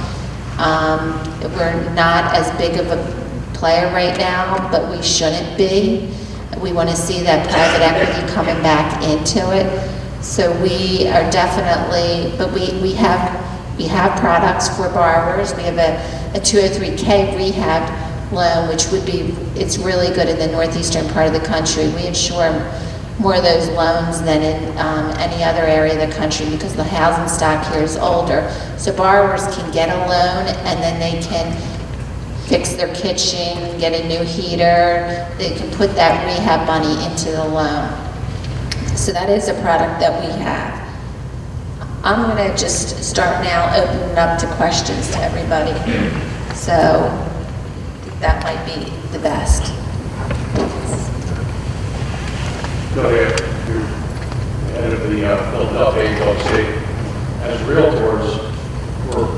We're not as big of a player right now, but we shouldn't be. We want to see that private equity coming back into it. So we are definitely, but we have products for borrowers. We have a 203K rehab loan, which would be, it's really good in the northeastern part of the country. We insure more of those loans than in any other area of the country because the housing stock here is older. So borrowers can get a loan and then they can fix their kitchen, get a new heater. They can put that rehab money into the loan. So that is a product that we have. I'm going to just start now opening up to questions to everybody. So that might be the best. Go ahead. You're head of the Philadelphia H.O.M.E.S. As realtors, we're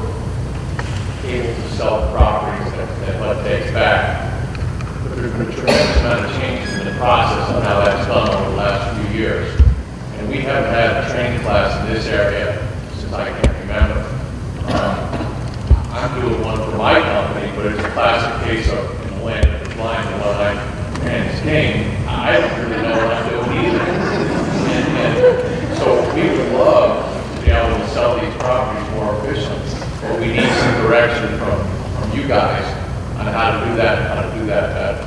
able to sell properties that HUD takes back. But there's been a tremendous amount of changes in the process on how that's done over the last few years. And we haven't had a training class in this area since I can remember. I'm doing one for my company, but it's a classic case of land of the blind and what I and Thane. I don't really know what I'm doing either. And so we would love to be able to sell these properties more efficiently, but we need some direction from you guys on how to do that better.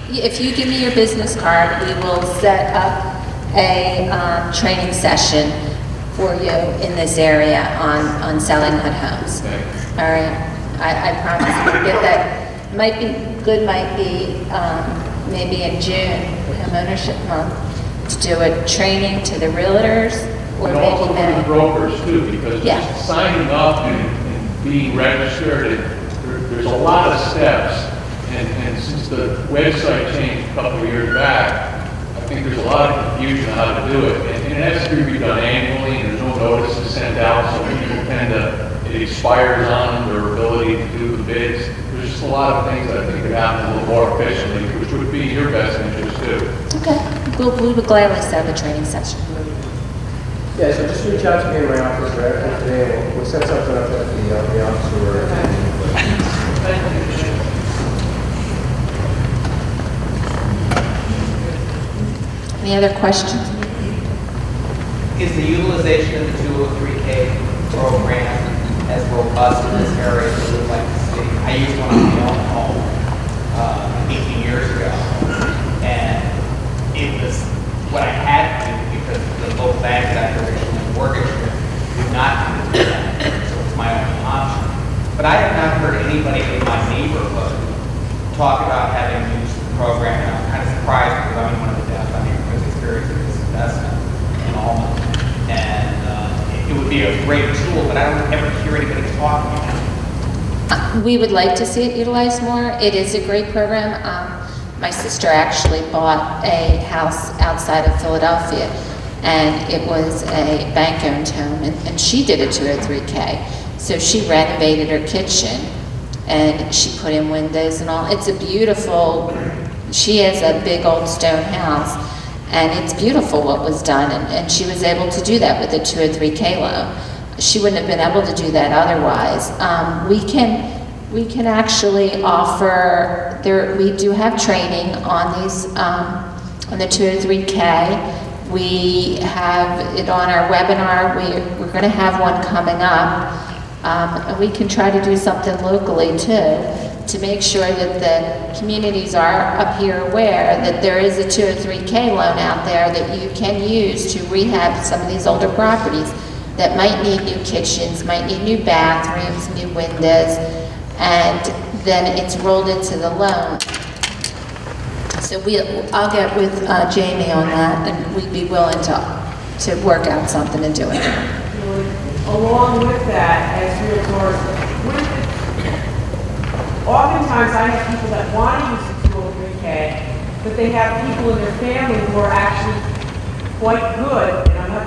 If you give me your business card, we will set up a training session for you in this area on selling HUD homes. All right, I promise we'll get that. Might be good, might be maybe in June, Homeownership Month, to do a training to the realtors, or And maybe also for the May. brokers too, because Yeah. just signing up and being registered, there's a lot of steps. And since the website changed a couple of years back, I think there's a lot of confusion on how to do it. And it has to be done annually, and there's no notices sent out, so people tend to, it expires on them, their ability to do the bids. There's just a lot of things that I think could happen a little more efficiently, which would be in your best interest too. Okay, we would gladly set up a training session. Yeah, so just reach out to me in my office right after today. We'll set something up at the office or Any other questions? Is the utilization of the 203K program as robust in this area as we would like to see? I used one on my own home 18 years ago, and it was what I had to do because the local bank that I originally mortgaged with would not do that, so it's my only option. But I have not heard anybody in my neighborhood talk about having used the program, and I'm kind of surprised because I'm in one of the deaf neighborhoods experiencing this investment in Albany. And it would be a great tool, but I don't ever hear anybody talking about it. We would like to see it utilized more. It is a great program. My sister actually bought a house outside of Philadelphia, and it was a bank-owned home, and she did a 203K. So she renovated her kitchen, and she put in windows and all. It's a beautiful, she has a big old stone house, and it's beautiful what was done, and she was able to do that with a 203K loan. She wouldn't have been able to do that otherwise. We can actually offer, we do have training on these, on the 203K. We have it on our webinar. We're going to have one coming up. And we can try to do something locally too, to make sure that the communities are up here aware that there is a 203K loan out there that you can use to rehab some of these older properties that might need new kitchens, might need new bathrooms, new windows, and then it's rolled into the loan. So I'll get with Jamie on that, and we'd be willing to work out something and do it. Along with that, as realtors, oftentimes I have people that want to use the 203K, but they have people in their family who are actually quite good, and I'm not,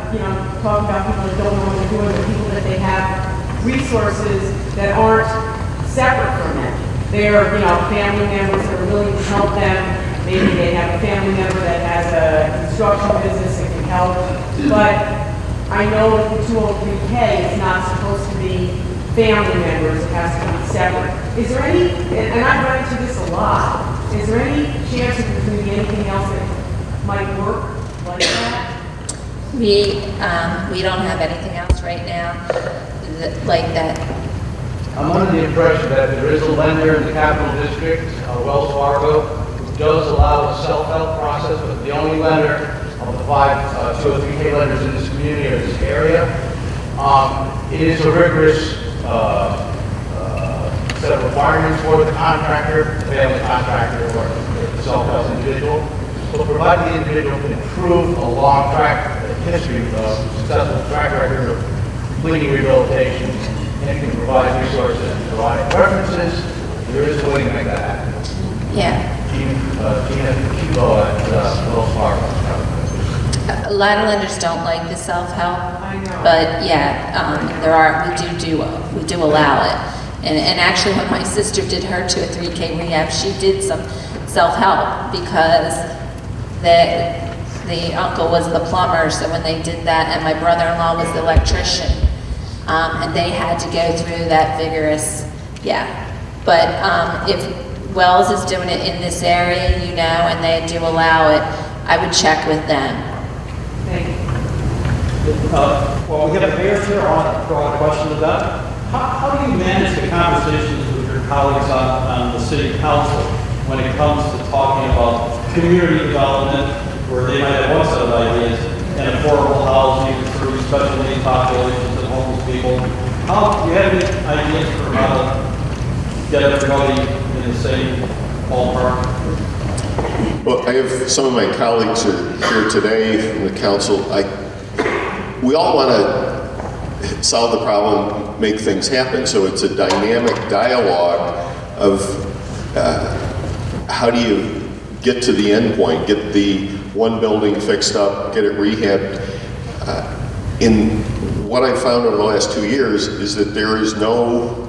talking about people that don't know what they're doing, but people that they have resources that aren't separate from them. They're, family members that are willing to help them. Maybe they have a family member that has a construction business that can help. But I know that the 203K is not supposed to be family members, it has to be separate. Is there any, and I've run into this a lot, is there any chance of there could be anything else that might work like that? We don't have anything else right now like that. I'm under the impression that there is a lender in the Capital District, Wells Fargo, who does allow a self-help process, but the only lender of the 5 203K lenders in this community or this area. It is a rigorous set of requirements for the contractor, the family contractor, or the self-help individual. So provided the individual can prove a long history of successful track record of completing rehabilitation, and can provide resources and provide references, there is a way to make that happen. Yeah. Tina Kibo at Wells Fargo. A lot of lenders don't like the self-help, I know. but yeah, we do allow it. And actually, when my sister did her 203K rehab, she did some self-help because the uncle was the plumber, so when they did that, and my brother-in-law was the electrician, and they had to go through that vigorous, yeah. But if Wells is doing it in this area, and they do allow it, I would check with them. Thank you. Well, we have the mayor here on a question of that. How do you manage the conversations with your colleagues on the city council when it comes to talking about community development, where they might have one set of ideas, and affordable housing for special needs populations and homeless people? Do you have any ideas for how to get everybody in the same ballpark? Well, I have some of my colleagues are here today from the council. We all want to solve the problem, make things happen. So it's a dynamic dialogue of how do you get to the end point, get the one building fixed up, get it rehabbed. In what I found over the last 2 years is that there is no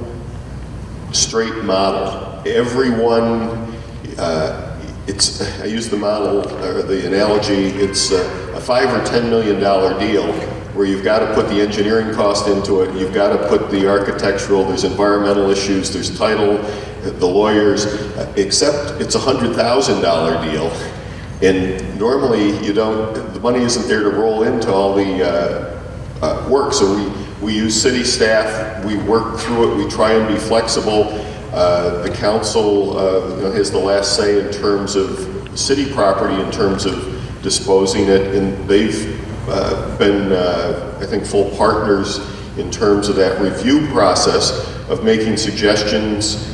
straight model. Everyone, I use the model or the analogy, it's a $5 or $10 million deal where you've got to put the engineering cost into it, you've got to put the architectural, there's environmental issues, there's title, the lawyers, except it's a $100,000 deal. And normally the money isn't there to roll into all the work. So we use city staff, we work through it, we try and be flexible. The council has the last say in terms of city property, in terms of disposing it, and they've been, I think, full partners in terms of that review process of making suggestions,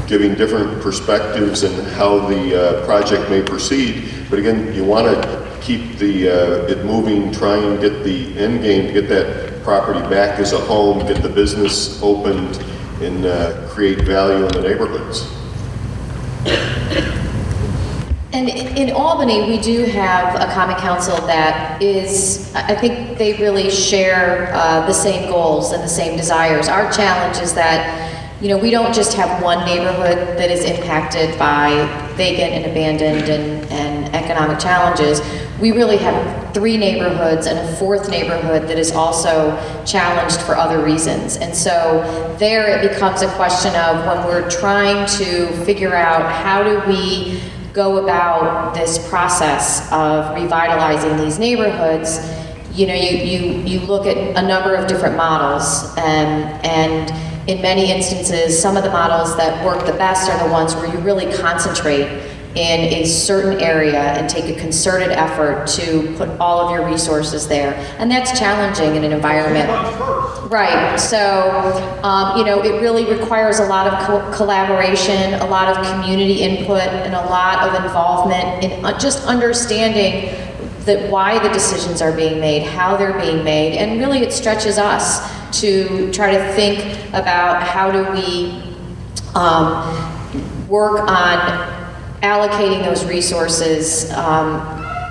giving different perspectives and how the project may proceed. But again, you want to keep it moving, try and get the end game, to get that property back as a home, get the business opened, and create value in the neighborhoods. And in Albany, we do have a common council that is, I think they really share the same goals and the same desires. Our challenge is that, we don't just have one neighborhood that is impacted by vacant and abandoned and economic challenges. We really have 3 neighborhoods and a 4th neighborhood that is also challenged for other reasons. And so there it becomes a question of, when we're trying to figure out how do we go about this process of revitalizing these neighborhoods, you look at a number of different models, and in many instances, some of the models that work the best are the ones where you really concentrate in a certain area and take a concerted effort to put all of your resources there. And that's challenging in an environment. Right, so, it really requires a lot of collaboration, a lot of community input, and a lot of involvement in just understanding why the decisions are being made, how they're being made, and really it stretches us to try to think about how do we work on allocating those resources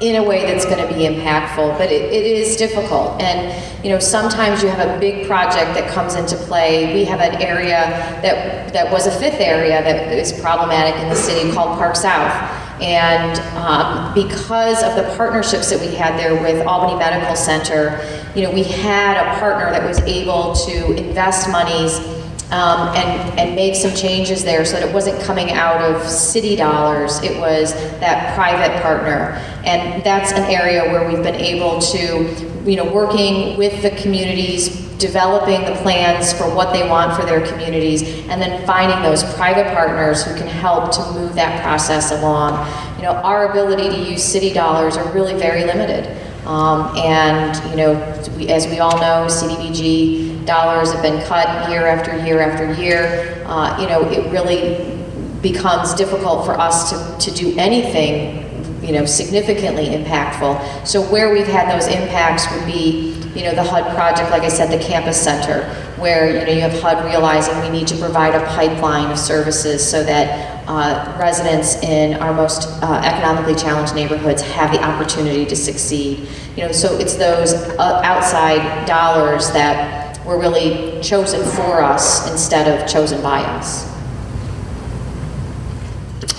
in a way that's going to be impactful, but it is difficult. And, you know, sometimes you have a big project that comes into play. We have an area that was a fifth area that is problematic in the city called Park South. And because of the partnerships that we had there with Albany Medical Center, you know, we had a partner that was able to invest monies and make some changes there so that it wasn't coming out of city dollars, it was that private partner. And that's an area where we've been able to, you know, working with the communities, developing the plans for what they want for their communities, and then finding those private partners who can help to move that process along. You know, our ability to use city dollars are really very limited. And, you know, as we all know, CDBG dollars have been cut year after year after year. You know, it really becomes difficult for us to do anything, you know, significantly impactful. So where we've had those impacts would be, you know, the H.U.D project, like I said, the campus center, where, you know, you have H.U.D realizing we need to provide a pipeline of services so that residents in our most economically challenged neighborhoods have the opportunity to succeed. You know, so it's those outside dollars that were really chosen for us instead of chosen by us.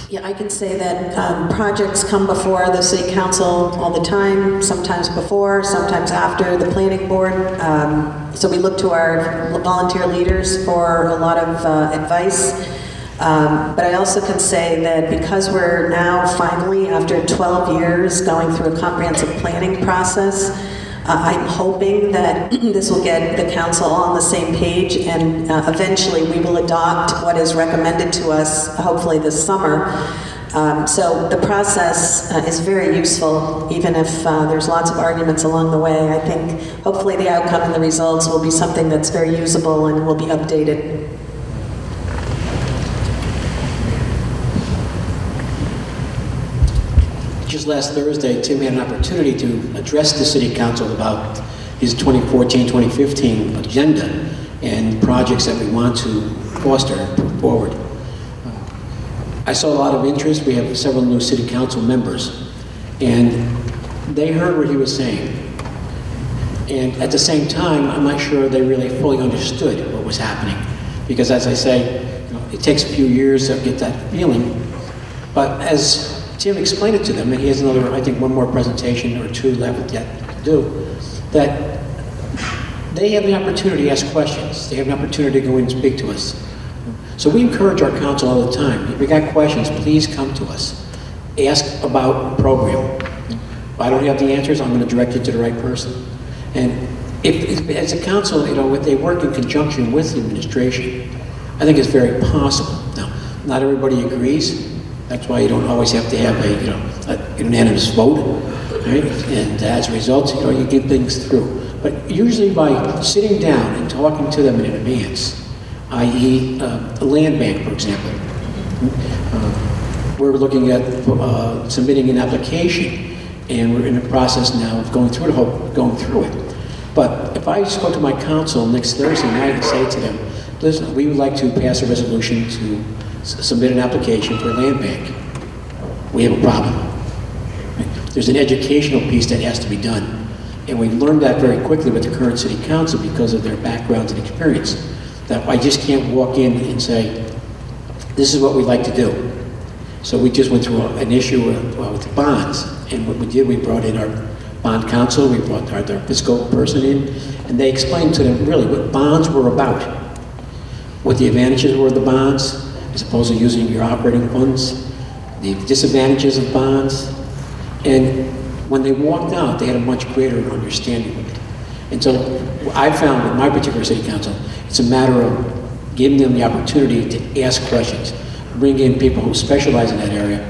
Yeah, I can say that projects come before the city council all the time, sometimes before, sometimes after the planning board. So we look to our volunteer leaders for a lot of advice. But I also can say that because we're now finally, after 12 years, going through a comprehensive planning process, I'm hoping that this will get the council all on the same page, and eventually we will adopt what is recommended to us, hopefully this summer. So the process is very useful, even if there's lots of arguments along the way. I think hopefully the outcome and the results will be something that's very usable and will be updated. Just last Thursday, Tim had an opportunity to address the City Council about his 2014-2015 agenda and projects that we want to foster and put forward. I saw a lot of interest. We have several new City Council members, and they heard what he was saying. And at the same time, I'm not sure they really fully understood what was happening. Because as I say, you know, it takes a few years to get that feeling. But as Tim explained it to them, and he has another, I think, one more presentation or two left yet to do, that they have the opportunity to ask questions. They have an opportunity to go in and speak to us. So we encourage our council all the time. If you got questions, please come to us. Ask about the program. If I don't have the answers, I'm going to direct you to the right person. And if as a council, you know, they work in conjunction with the administration, I think it's very possible. Now, not everybody agrees. That's why you don't always have to have a unanimous vote, right? And as a result, you know, you get things through. But usually by sitting down and talking to them in advance, i.e. a land bank, for example. We're looking at submitting an application, and we're in the process now of going through it. But if I just go to my council next Thursday night and say to them, listen, we would like to pass a resolution to submit an application for a land bank, we have a problem. There's an educational piece that has to be done. And we've learned that very quickly with the current city council because of their backgrounds and experience. That I just can't walk in and say, this is what we'd like to do. So we just went through an issue with bonds. And what we did, we brought in our bond counsel, we brought our fiscal person in, and they explained to them really what bonds were about. What the advantages were of the bonds, as opposed to using your operating funds, the disadvantages of bonds. And when they walked out, they had a much greater understanding of it. And so I found with my particular city council, it's a matter of giving them the opportunity to ask questions, bring in people who specialize in that area,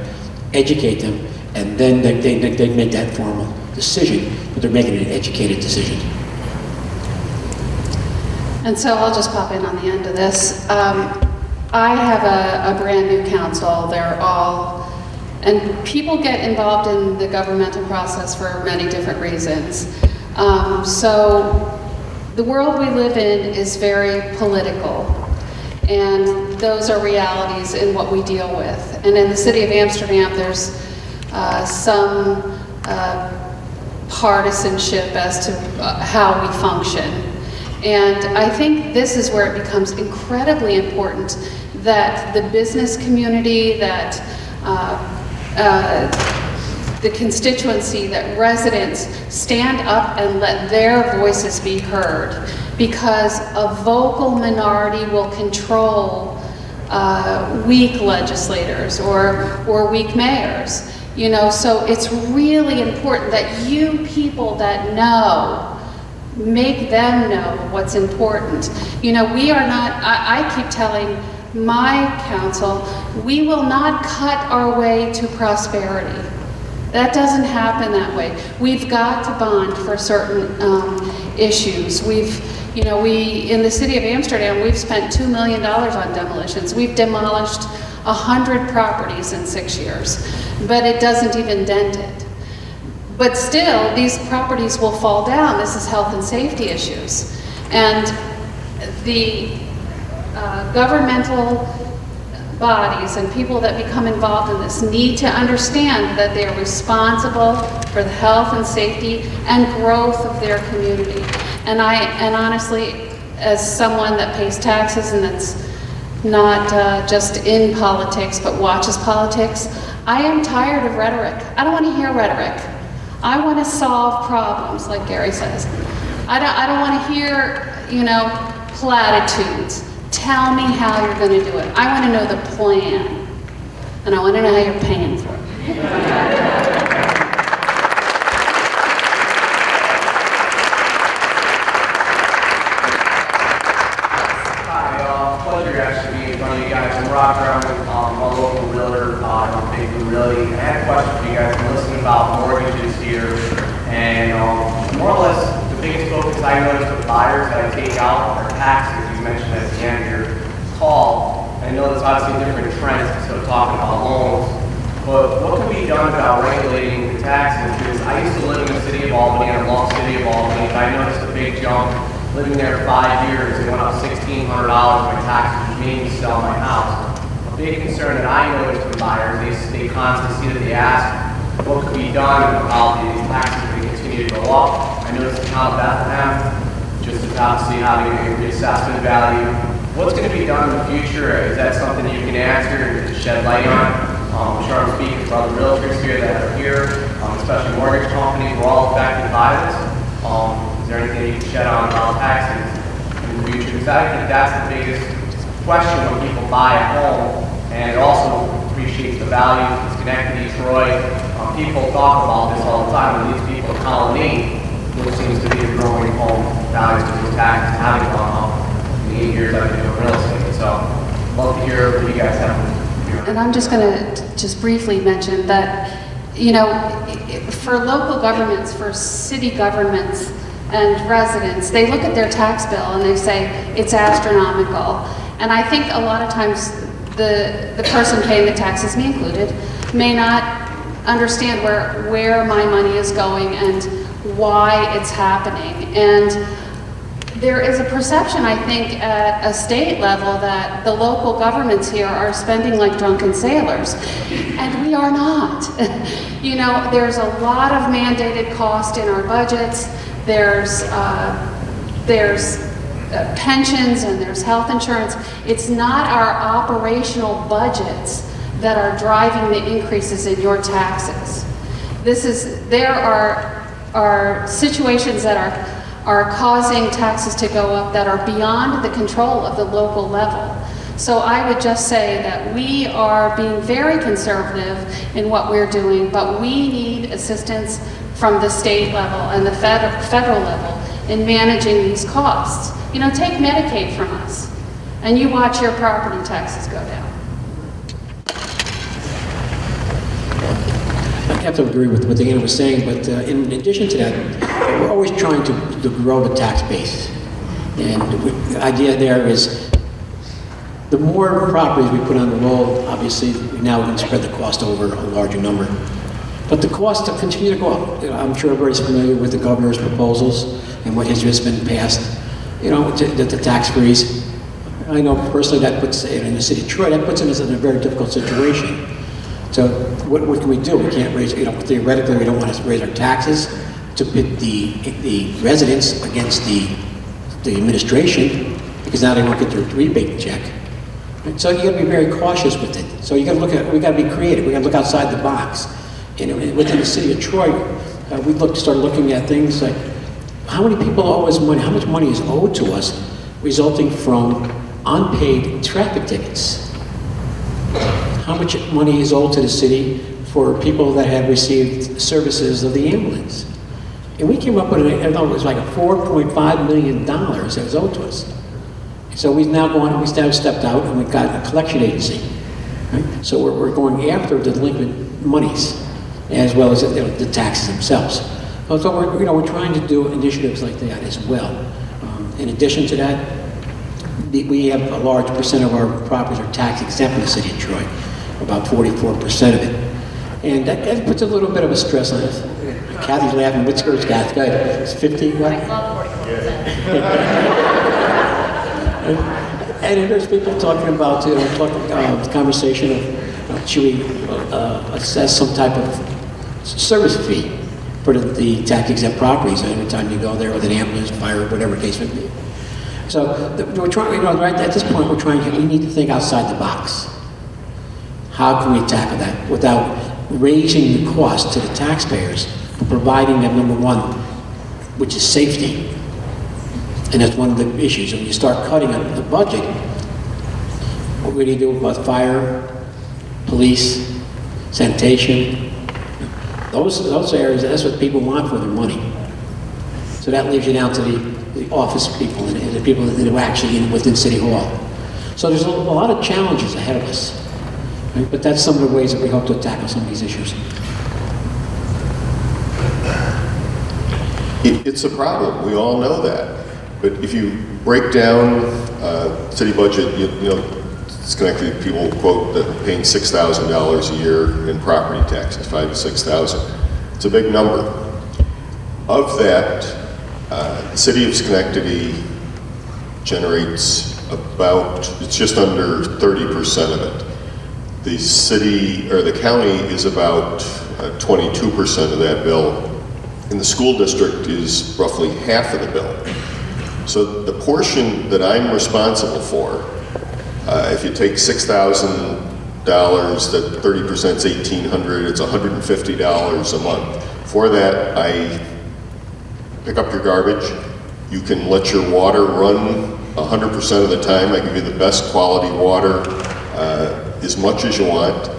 educate them, and then they make that formal decision, but they're making an educated decision. And so I'll just pop in on the end of this. I have a brand new council. They're all, and people get involved in the governmental process for many different reasons. So the world we live in is very political, and those are realities in what we deal with. And in the city of Amsterdam, there's some partisanship as to how we function. And I think this is where it becomes incredibly important that the business community, that the constituency, that residents stand up and let their voices be heard, because a vocal minority will control weak legislators or weak mayors. You know, so it's really important that you people that know, make them know what's important. You know, we are not, I keep telling my council, we will not cut our way to prosperity. That doesn't happen that way. We've got to bond for certain issues. You know, in the city of Amsterdam, we've spent $2 million on demolitions. We've demolished 100 properties in 6 years, but it doesn't even dent it. But still, these properties will fall down. This is health and safety issues. And the governmental bodies and people that become involved in this need to understand that they are responsible for the health and safety and growth of their community. And honestly, as someone that pays taxes and that's not just in politics but watches politics, I am tired of rhetoric. I don't want to hear rhetoric. I want to solve problems, like Gary says. I don't want to hear, you know, platitudes. Tell me how you're going to do it. I want to know the plan, and I want to know how you're paying for it. Hi, pleasure actually being in front of you guys. I'm Roger. I'm a local realtor. I'm big really. I had a question for you guys. I'm listening about mortgages here, and more or less the biggest focus I noticed with buyers that I take out are taxes. You mentioned at the end of your call. I know there's obviously different trends, so talking about loans, but what can be done about regulating the taxes? Because I used to live in the city of Albany, and I love the city of Albany, and I noticed a big jump. Living there 5 years, it went up $1,600 my taxes, which made me sell my house. A big concern that I noticed with buyers, they constantly see that they ask, what could be done about the taxes if they continue to go up? I noticed the town of Bethlehem, just obviously having a reassessment value. What's going to be done in the future? Is that something you can answer and shed light on? I'm sure I'm speaking for other realtors here that are here, especially mortgage companies. We're all affected by this. Is there anything you can shed on about taxes in the future? Because I think that's the biggest question when people buy a home, and it also appreciates the value of Schenectady, Troy. People talk about this all the time, and these people call me, which seems to be a growing home values because taxes haven't gone up in the 8 years I've been doing real estate. So I'd love to hear what you guys have to do. And I'm just going to just briefly mention that, you know, for local governments, for city governments and residents, they look at their tax bill and they say it's astronomical. And I think a lot of times the person paying the taxes, me included, may not understand where my money is going and why it's happening. And there is a perception, I think, at a state level that the local governments here are spending like drunken sailors, and we are not. You know, there's a lot of mandated cost in our budgets. There's pensions and there's health insurance. It's not our operational budgets that are driving the increases in your taxes. There are situations that are causing taxes to go up that are beyond the control of the local level. So I would just say that we are being very conservative in what we're doing, but we need assistance from the state level and the federal level in managing these costs. You know, take Medicaid from us, and you watch your property taxes go down. I have to agree with what Diana was saying, but in addition to that, we're always trying to grow the tax base. And the idea there is the more properties we put on the roll, obviously, now we can spread the cost over a larger number. But the costs will continue to go up. You know, I'm sure everybody's familiar with the governor's proposals and what has just been passed, you know, the tax freeze. I know personally that puts, in the city of Troy, that puts us in a very difficult situation. So what can we do? We can't raise, theoretically, we don't want to raise our taxes to pit the residents against the administration, because now they won't get their rebate check. Right? So you got to be very cautious with it. So you got to we got to be creative. We got to look outside the box. Within the city of Troy, we started looking at things like, how many people owe us money? How much money is owed to us resulting from unpaid traffic tickets? How much money is owed to the city for people that have received services of the ambulance? And we came up with, it was like a $4.5 million that was owed to us. So we now stepped out and we've got a collection agency. Right? So we're going after the delinquent monies as well as the taxes themselves. So we're trying to do initiatives like that as well. In addition to that, we have a large percent of our properties are tax exempt in the city of Troy, about 44% of it. And that puts a little bit of a stress on us. Kathy's laughing, what's hers, Kathy? Go ahead. It's 50, what? I love 44%. And there's people talking about, the conversation of should we assess some type of service fee for the tax exempt properties every time you go there with an ambulance, fire, whatever case may be. So we're trying, right at this point, we need to think outside the box. How can we tackle that without raising the cost to the taxpayers, providing them, number one, which is safety. And that's one of the issues. When you start cutting the budget, what do you do about fire, police, sanitation? Those areas, that's what people want for their money. So that leaves you down to the office people and the people that are actually within City Hall. So there's a lot of challenges ahead of us. Right? But that's some of the ways that we hope to tackle some of these issues. It's a problem. We all know that. But if you break down city budget, Schenectady people quote that paying $6,000 a year in property taxes, $5,000 to $6,000. It's a big number. Of that, the city of Schenectady generates it's just under 30% of it. The city, or the county, is about 22% of that bill, and the school district is roughly half of the bill. So the portion that I'm responsible for, if you take $6,000, that 30% is $1,800, it's $150 a month. For that, I pick up your garbage. You can let your water run 100% of the time. I give you the best quality water, as much as you want.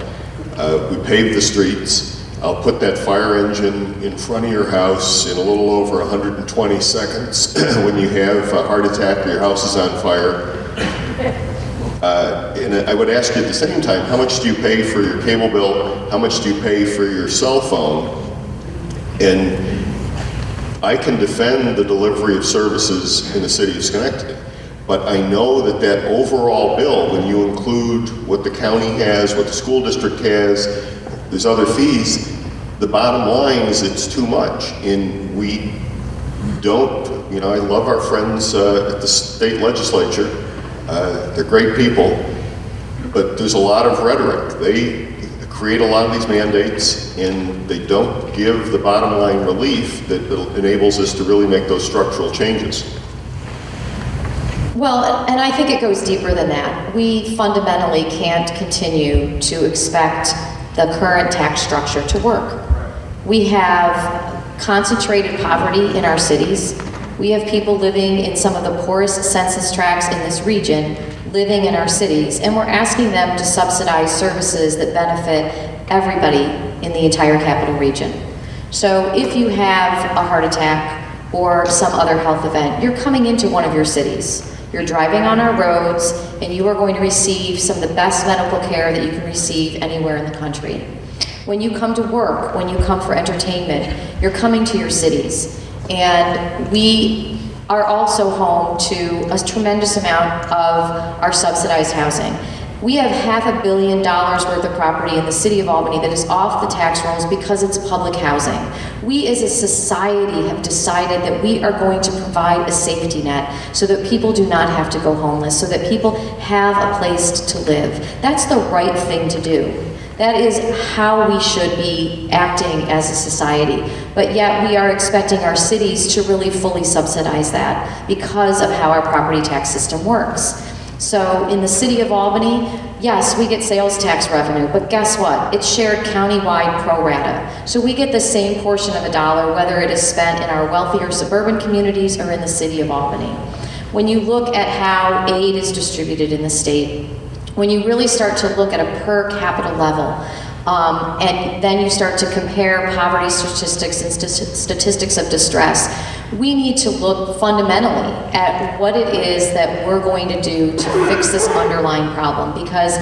We pave the streets. I'll put that fire engine in front of your house in a little over 120 seconds when you have a heart attack or your house is on fire. And I would ask you at the same time, how much do you pay for your cable bill? How much do you pay for your cell phone? And I can defend the delivery of services in the city of Schenectady, but I know that overall bill, when you include what the county has, what the school district has, there's other fees, the bottom line is it's too much. And we don't, I love our friends at the state legislature. They're great people, but there's a lot of rhetoric. They create a lot of these mandates and they don't give the bottom line relief that enables us to really make those structural changes. Well, and I think it goes deeper than that. We fundamentally can't continue to expect the current tax structure to work. We have concentrated poverty in our cities. We have people living in some of the poorest census tracts in this region, living in our cities, and we're asking them to subsidize services that benefit everybody in the entire capital region. So if you have a heart attack or some other health event, you're coming into one of your cities. You're driving on our roads, and you are going to receive some of the best medical care that you can receive anywhere in the country. When you come to work, when you come for entertainment, you're coming to your cities. And we are also home to a tremendous amount of our subsidized housing. We have $500 million worth of property in the city of Albany that is off the tax rolls because it's public housing. We as a society have decided that we are going to provide a safety net so that people do not have to go homeless, so that people have a place to live. That's the right thing to do. That is how we should be acting as a society. But yet we are expecting our cities to really fully subsidize that because of how our property tax system works. So in the city of Albany, yes, we get sales tax revenue, but guess what? It's shared countywide pro rata. So we get the same portion of a dollar, whether it is spent in our wealthier suburban communities or in the city of Albany. When you look at how aid is distributed in the state, when you really start to look at a per capita level, and then you start to compare poverty statistics and statistics of distress, we need to look fundamentally at what it is that we're going to do to fix this underlying problem, because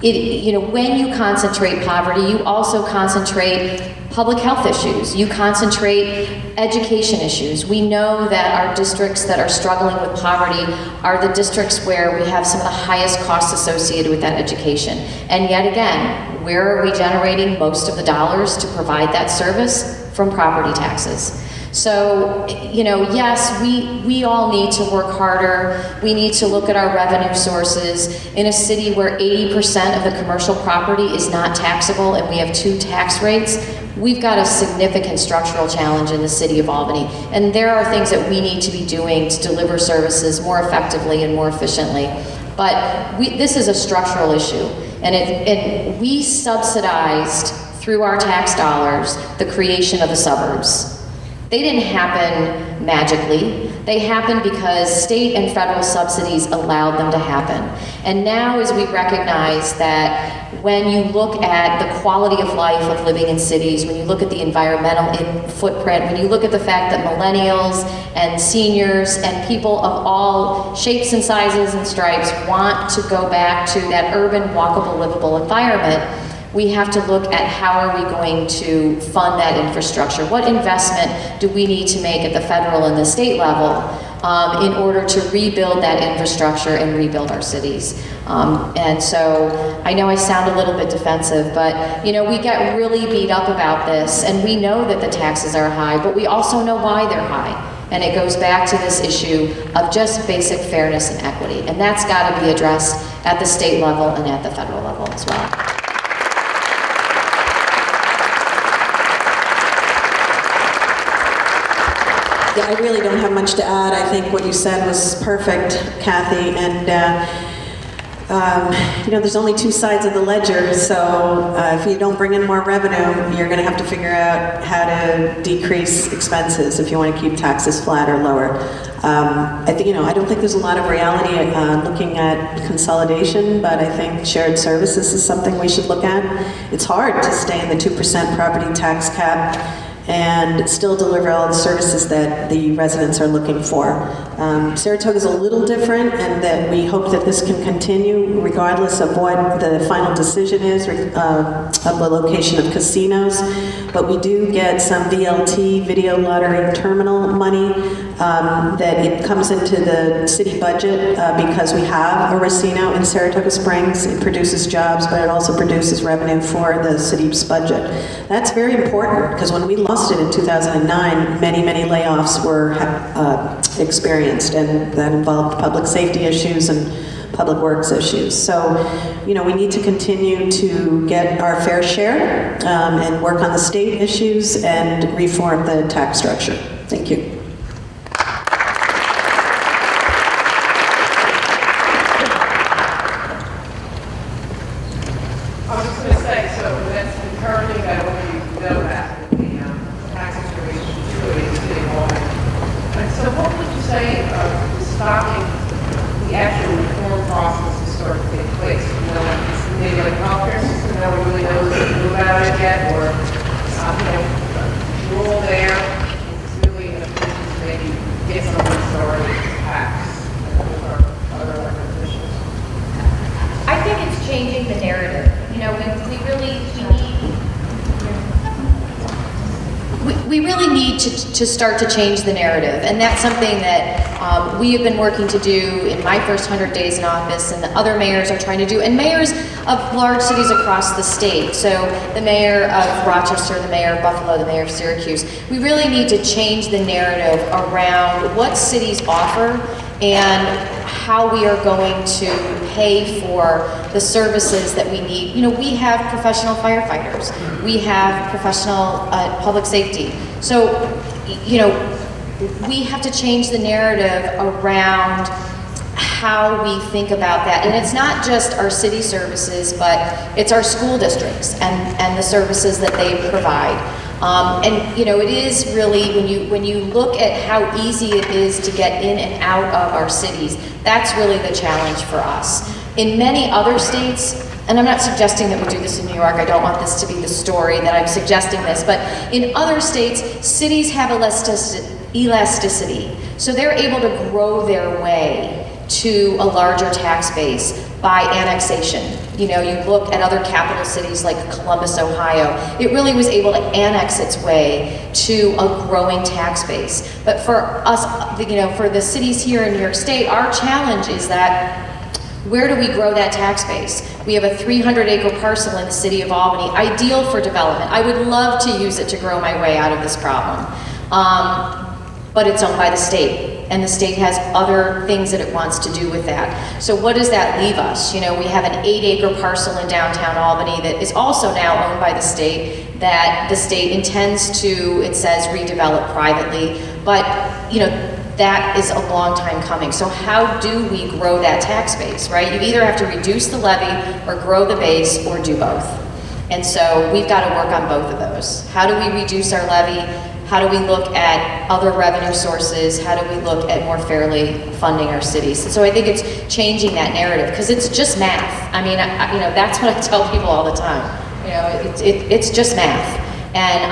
when you concentrate poverty, you also concentrate public health issues, you concentrate education issues. We know that our districts that are struggling with poverty are the districts where we have some of the highest costs associated with that education. And yet again, where are we generating most of the dollars to provide that service? From property taxes. So, yes, we all need to work harder. We need to look at our revenue sources. In a city where 80% of the commercial property is not taxable and we have 2 tax rates, we've got a significant structural challenge in the city of Albany. And there are things that we need to be doing to deliver services more effectively and more efficiently. But this is a structural issue. And we subsidized, through our tax dollars, the creation of the suburbs. They didn't happen magically. They happened because state and federal subsidies allowed them to happen. And now as we recognize that when you look at the quality of life of living in cities, when you look at the environmental footprint, when you look at the fact that millennials and seniors and people of all shapes and sizes and stripes want to go back to that urban, walkable, livable environment, we have to look at how are we going to fund that infrastructure. What investment do we need to make at the federal and the state level in order to rebuild that infrastructure and rebuild our cities? And so I know I sound a little bit defensive, but we get really beat up about this, and we know that the taxes are high, but we also know why they're high. And it goes back to this issue of just basic fairness and equity. And that's got to be addressed at the state level and at the federal level as well. Yeah, I really don't have much to add. I think what you said was perfect, Kathy. And there's only 2 sides of the ledger. So if you don't bring in more revenue, you're going to have to figure out how to decrease expenses if you want to keep taxes flat or lower. I don't think there's a lot of reality looking at consolidation, but I think shared services is something we should look at. It's hard to stay in the 2% property tax cap and still deliver all the services that the residents are looking for. Saratoga is a little different, and that we hope that this can continue regardless of what the final decision is of the location of casinos. But we do get some VLT, video lottery terminal money, that it comes into the city budget because we have a casino in Saratoga Springs. It produces jobs, but it also produces revenue for the city's budget. That's very important, because when we lost it in 2009, many layoffs were experienced, and that involved public safety issues and public works issues. So, we need to continue to get our fair share and work on the state issues and reform the tax structure. Thank you. I was just going to say, so that's encouraging that you know that the tax situation is really getting going. And so what would you say is stopping the actual reform process to start to take place? Maybe like healthcare system, no one really knows what to do about it yet, or rule there is really in a position to maybe get some of these already taxed or other elected officials. I think it's changing the narrative. We really need to start to change the narrative, and that's something that we have been working to do in my first 100 days in office, and the other mayors are trying to do, and mayors of large cities across the state. So the mayor of Rochester, the mayor of Buffalo, the mayor of Syracuse. We really need to change the narrative around what cities offer and how we are going to pay for the services that we need. You know, we have professional firefighters, we have professional public safety. So, you know, we have to change the narrative around how we think about that. And it's not just our city services, but it's our school districts and the services that they provide. And you know, it is really, when you look at how easy it is to get in and out of our cities, that's really the challenge for us. In many other states, and I'm not suggesting that we do this in New York, I don't want this to be the story that I'm suggesting this, but in other states, cities have elasticity. So they're able to grow their way to a larger tax base by annexation. You know, you look at other capital cities like Columbus, Ohio, it really was able to annex its way to a growing tax base. But for us, you know, for the cities here in New York State, our challenge is that where do we grow that tax base? We have a 300-acre parcel in the city of Albany, ideal for development. I would love to use it to grow my way out of this problem. But it's owned by the state, and the state has other things that it wants to do with that. So what does that leave us? You know, we have an 8-acre parcel in downtown Albany that is also now owned by the state, that the state intends to, it says, redevelop privately, but, you know, that is a long time coming. So how do we grow that tax base, right? You either have to reduce the levy or grow the base or do both. And so we've got to work on both of those. How do we reduce our levy? How do we look at other revenue sources? How do we look at more fairly funding our cities? And so I think it's changing that narrative, because it's just math. I mean, you know, that's what I tell people all the time. You know, it's just math. And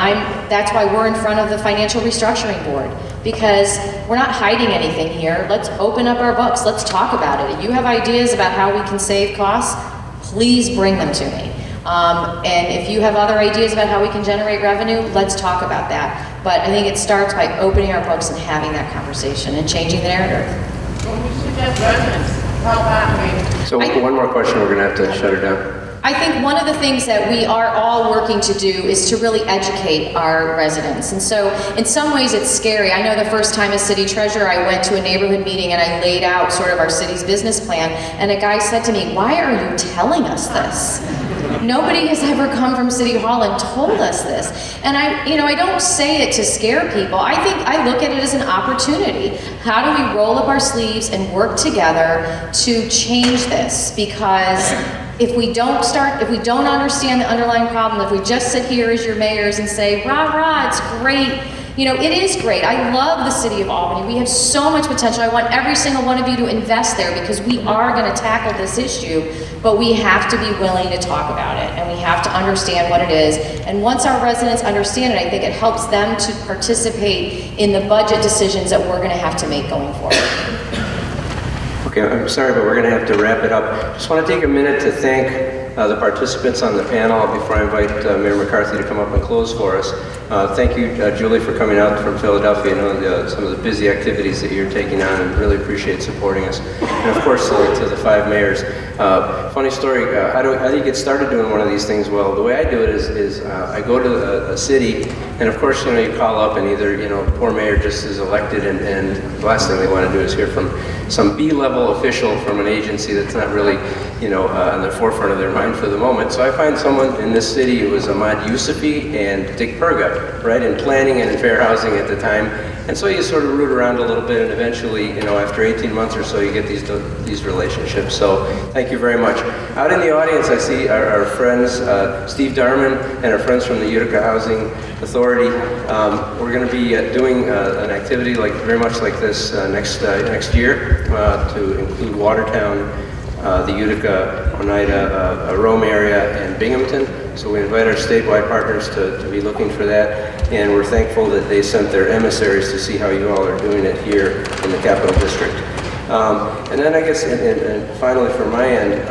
that's why we're in front of the Financial Restructuring Board, because we're not hiding anything here. Let's open up our books. Let's talk about it. If you have ideas about how we can save costs, please bring them to me. And if you have other ideas about how we can generate revenue, let's talk about that. But I think it starts by opening our books and having that conversation and changing the narrative. Well, we suggest residents help out. So one more question, we're gonna have to shut her down. I think one of the things that we are all working to do is to really educate our residents. And so in some ways it's scary. I know the first time as city treasurer, I went to a neighborhood meeting and I laid out sort of our city's business plan. And a guy said to me, "Why are you telling us this? Nobody has ever come from City Hall and told us this." And I don't say it to scare people. I think I look at it as an opportunity. How do we roll up our sleeves and work together to change this? Because if we don't understand the underlying problem, if we just sit here as your mayors and say, rah, rah, it's great. You know, it is great. I love the city of Albany. We have so much potential. I want every single one of you to invest there, because we are going to tackle this issue, but we have to be willing to talk about it, and we have to understand what it is. And once our residents understand it, I think it helps them to participate in the budget decisions that we're going to have to make going forward. Okay, I'm sorry, but we're going to have to wrap it up. Just want to take a minute to thank the participants on the panel before I invite Mayor McCarthy to come up and close for us. Thank you, Julie, for coming out from Philadelphia. I know some of the busy activities that you're taking on, and really appreciate supporting us. And of course, to the 5 mayors. Funny story, how do you get started doing one of these things? Well, the way I do it is I go to a city, and of course, you call up, and either, the poor mayor just is elected, and the last thing they want to do is hear from some B-level official from an agency that's not really, on the forefront of their mind for the moment. So I find someone in this city. It was Ahmad Yousefi and Dick Perga, right, in planning and in fair housing at the time. And so you sort of root around a little bit, and eventually, after 18 months or so, you get these relationships. So thank you very much. Out in the audience, I see our friends, Steve Darman, and our friends from the Utica Housing Authority. We're going to be doing an activity very much like this next year to include Watertown, the Utica, Oneida, Rome area, and Binghamton. So we invite our statewide partners to be looking for that. And we're thankful that they sent their emissaries to see how you all are doing it here in the Capital District. And then I guess, and finally from my end,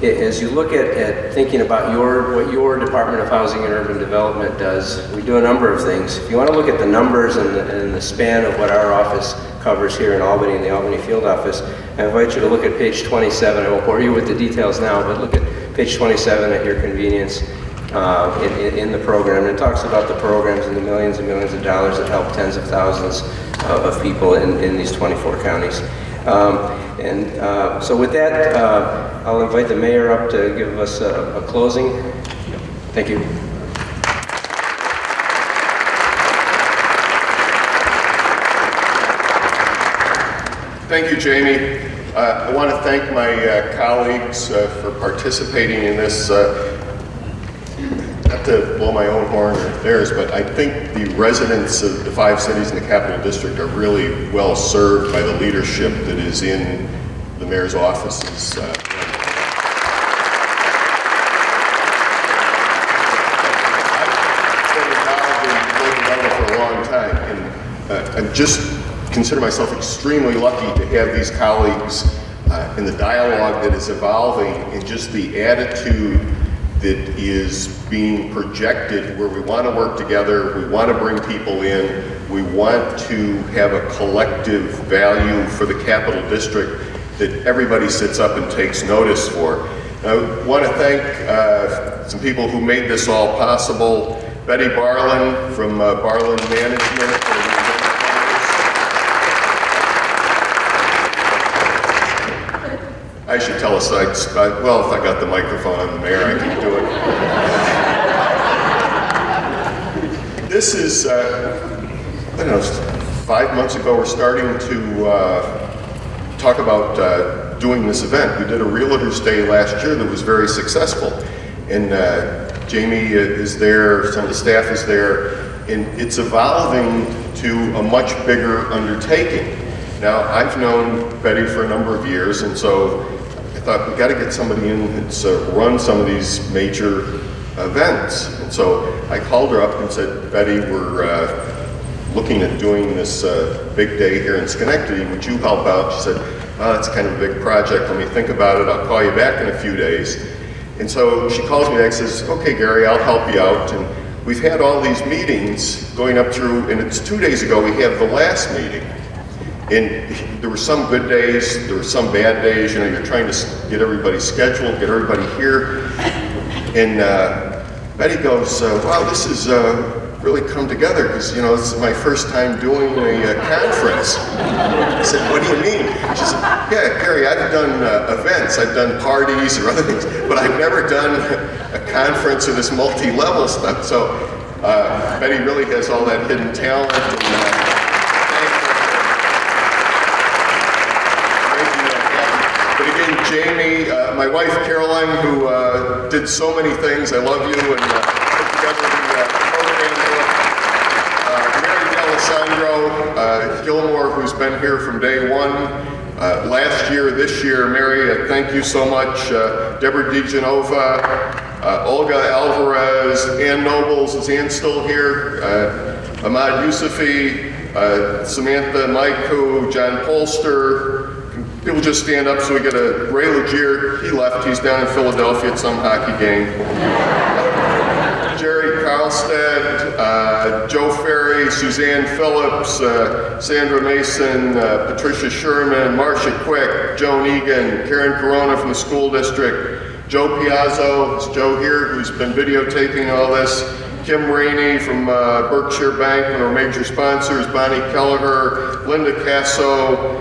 as you look at thinking about what your Department of Housing and Urban Development does, we do a number of things. If you want to look at the numbers and the span of what our office covers here in Albany, in the Albany Field Office, I invite you to look at page 27. I won't bore you with the details now, but look at page 27 at your convenience in the program. And it talks about the programs and the millions and millions of dollars that help tens of thousands of people in these 24 counties. So with that, I'll invite the mayor up to give us a closing. Thank you. Thank you, Jamie. I want to thank my colleagues for participating in this. Not to blow my own horn or theirs, but I think the residents of the 5 cities in the Capital District are really well served by the leadership that is in the mayor's offices. I've been involved in local government for a long time, and I just consider myself extremely lucky to have these colleagues in the dialogue that is evolving and just the attitude that is being projected where we want to work together, we want to bring people in, we want to have a collective value for the Capital District that everybody sits up and takes notice for. I want to thank some people who made this all possible. Betty Barlin from Barlin Management. I should tell us, well, if I got the microphone on the mayor, I can do it. This is, I don't know, 5 months ago, we're starting to talk about doing this event. We did a Realtors Day last year that was very successful. And Jamie is there, some of the staff is there, and it's evolving to a much bigger undertaking. Now, I've known Betty for a number of years, and so I thought we got to get somebody in that's run some of these major events. And so I called her up and said, Betty, we're looking at doing this big day here in Schenectady. Would you help out? She said, oh, that's kind of a big project. Let me think about it. I'll call you back in a few days. And so she calls me back and says, okay, Gary, I'll help you out. And we've had all these meetings going up through, and it's 2 days ago we had the last meeting. And there were some good days, there were some bad days, you know, you're trying to get everybody scheduled, get everybody here. And Betty goes, wow, this has really come together because, you know, this is my first time doing a conference. I said, what do you mean? She said, yeah, Gary, I've done events, I've done parties or other things, but I've never done a conference or this multi-level stuff. So Betty really has all that hidden talent. And, Jamie, my wife Caroline, who did so many things. I love you, and put together the program. Mary D'Alessandro Gilmore, who's been here from day one. Last year, this year, Mary, thank you so much. Deborah DiGenova, Olga Alvarez, Ann Nobles, is Ann still here? Ahmad Yousufi, Samantha Maiku, John Polster. People just stand up so we get a Ray Legier. He left. He's down in Philadelphia at some hockey game. Jerry Karlstad, Joe Ferry, Suzanne Phillips, Sandra Mason, Patricia Sherman, Marcia Quick, Joan Egan, Karen Corona from the school district, Joe Piazzo, is Joe here, who's been videotaping all this, Kim Rainey from Berkshire Bank, one of our major sponsors, Bonnie Kelleher, Linda Casso,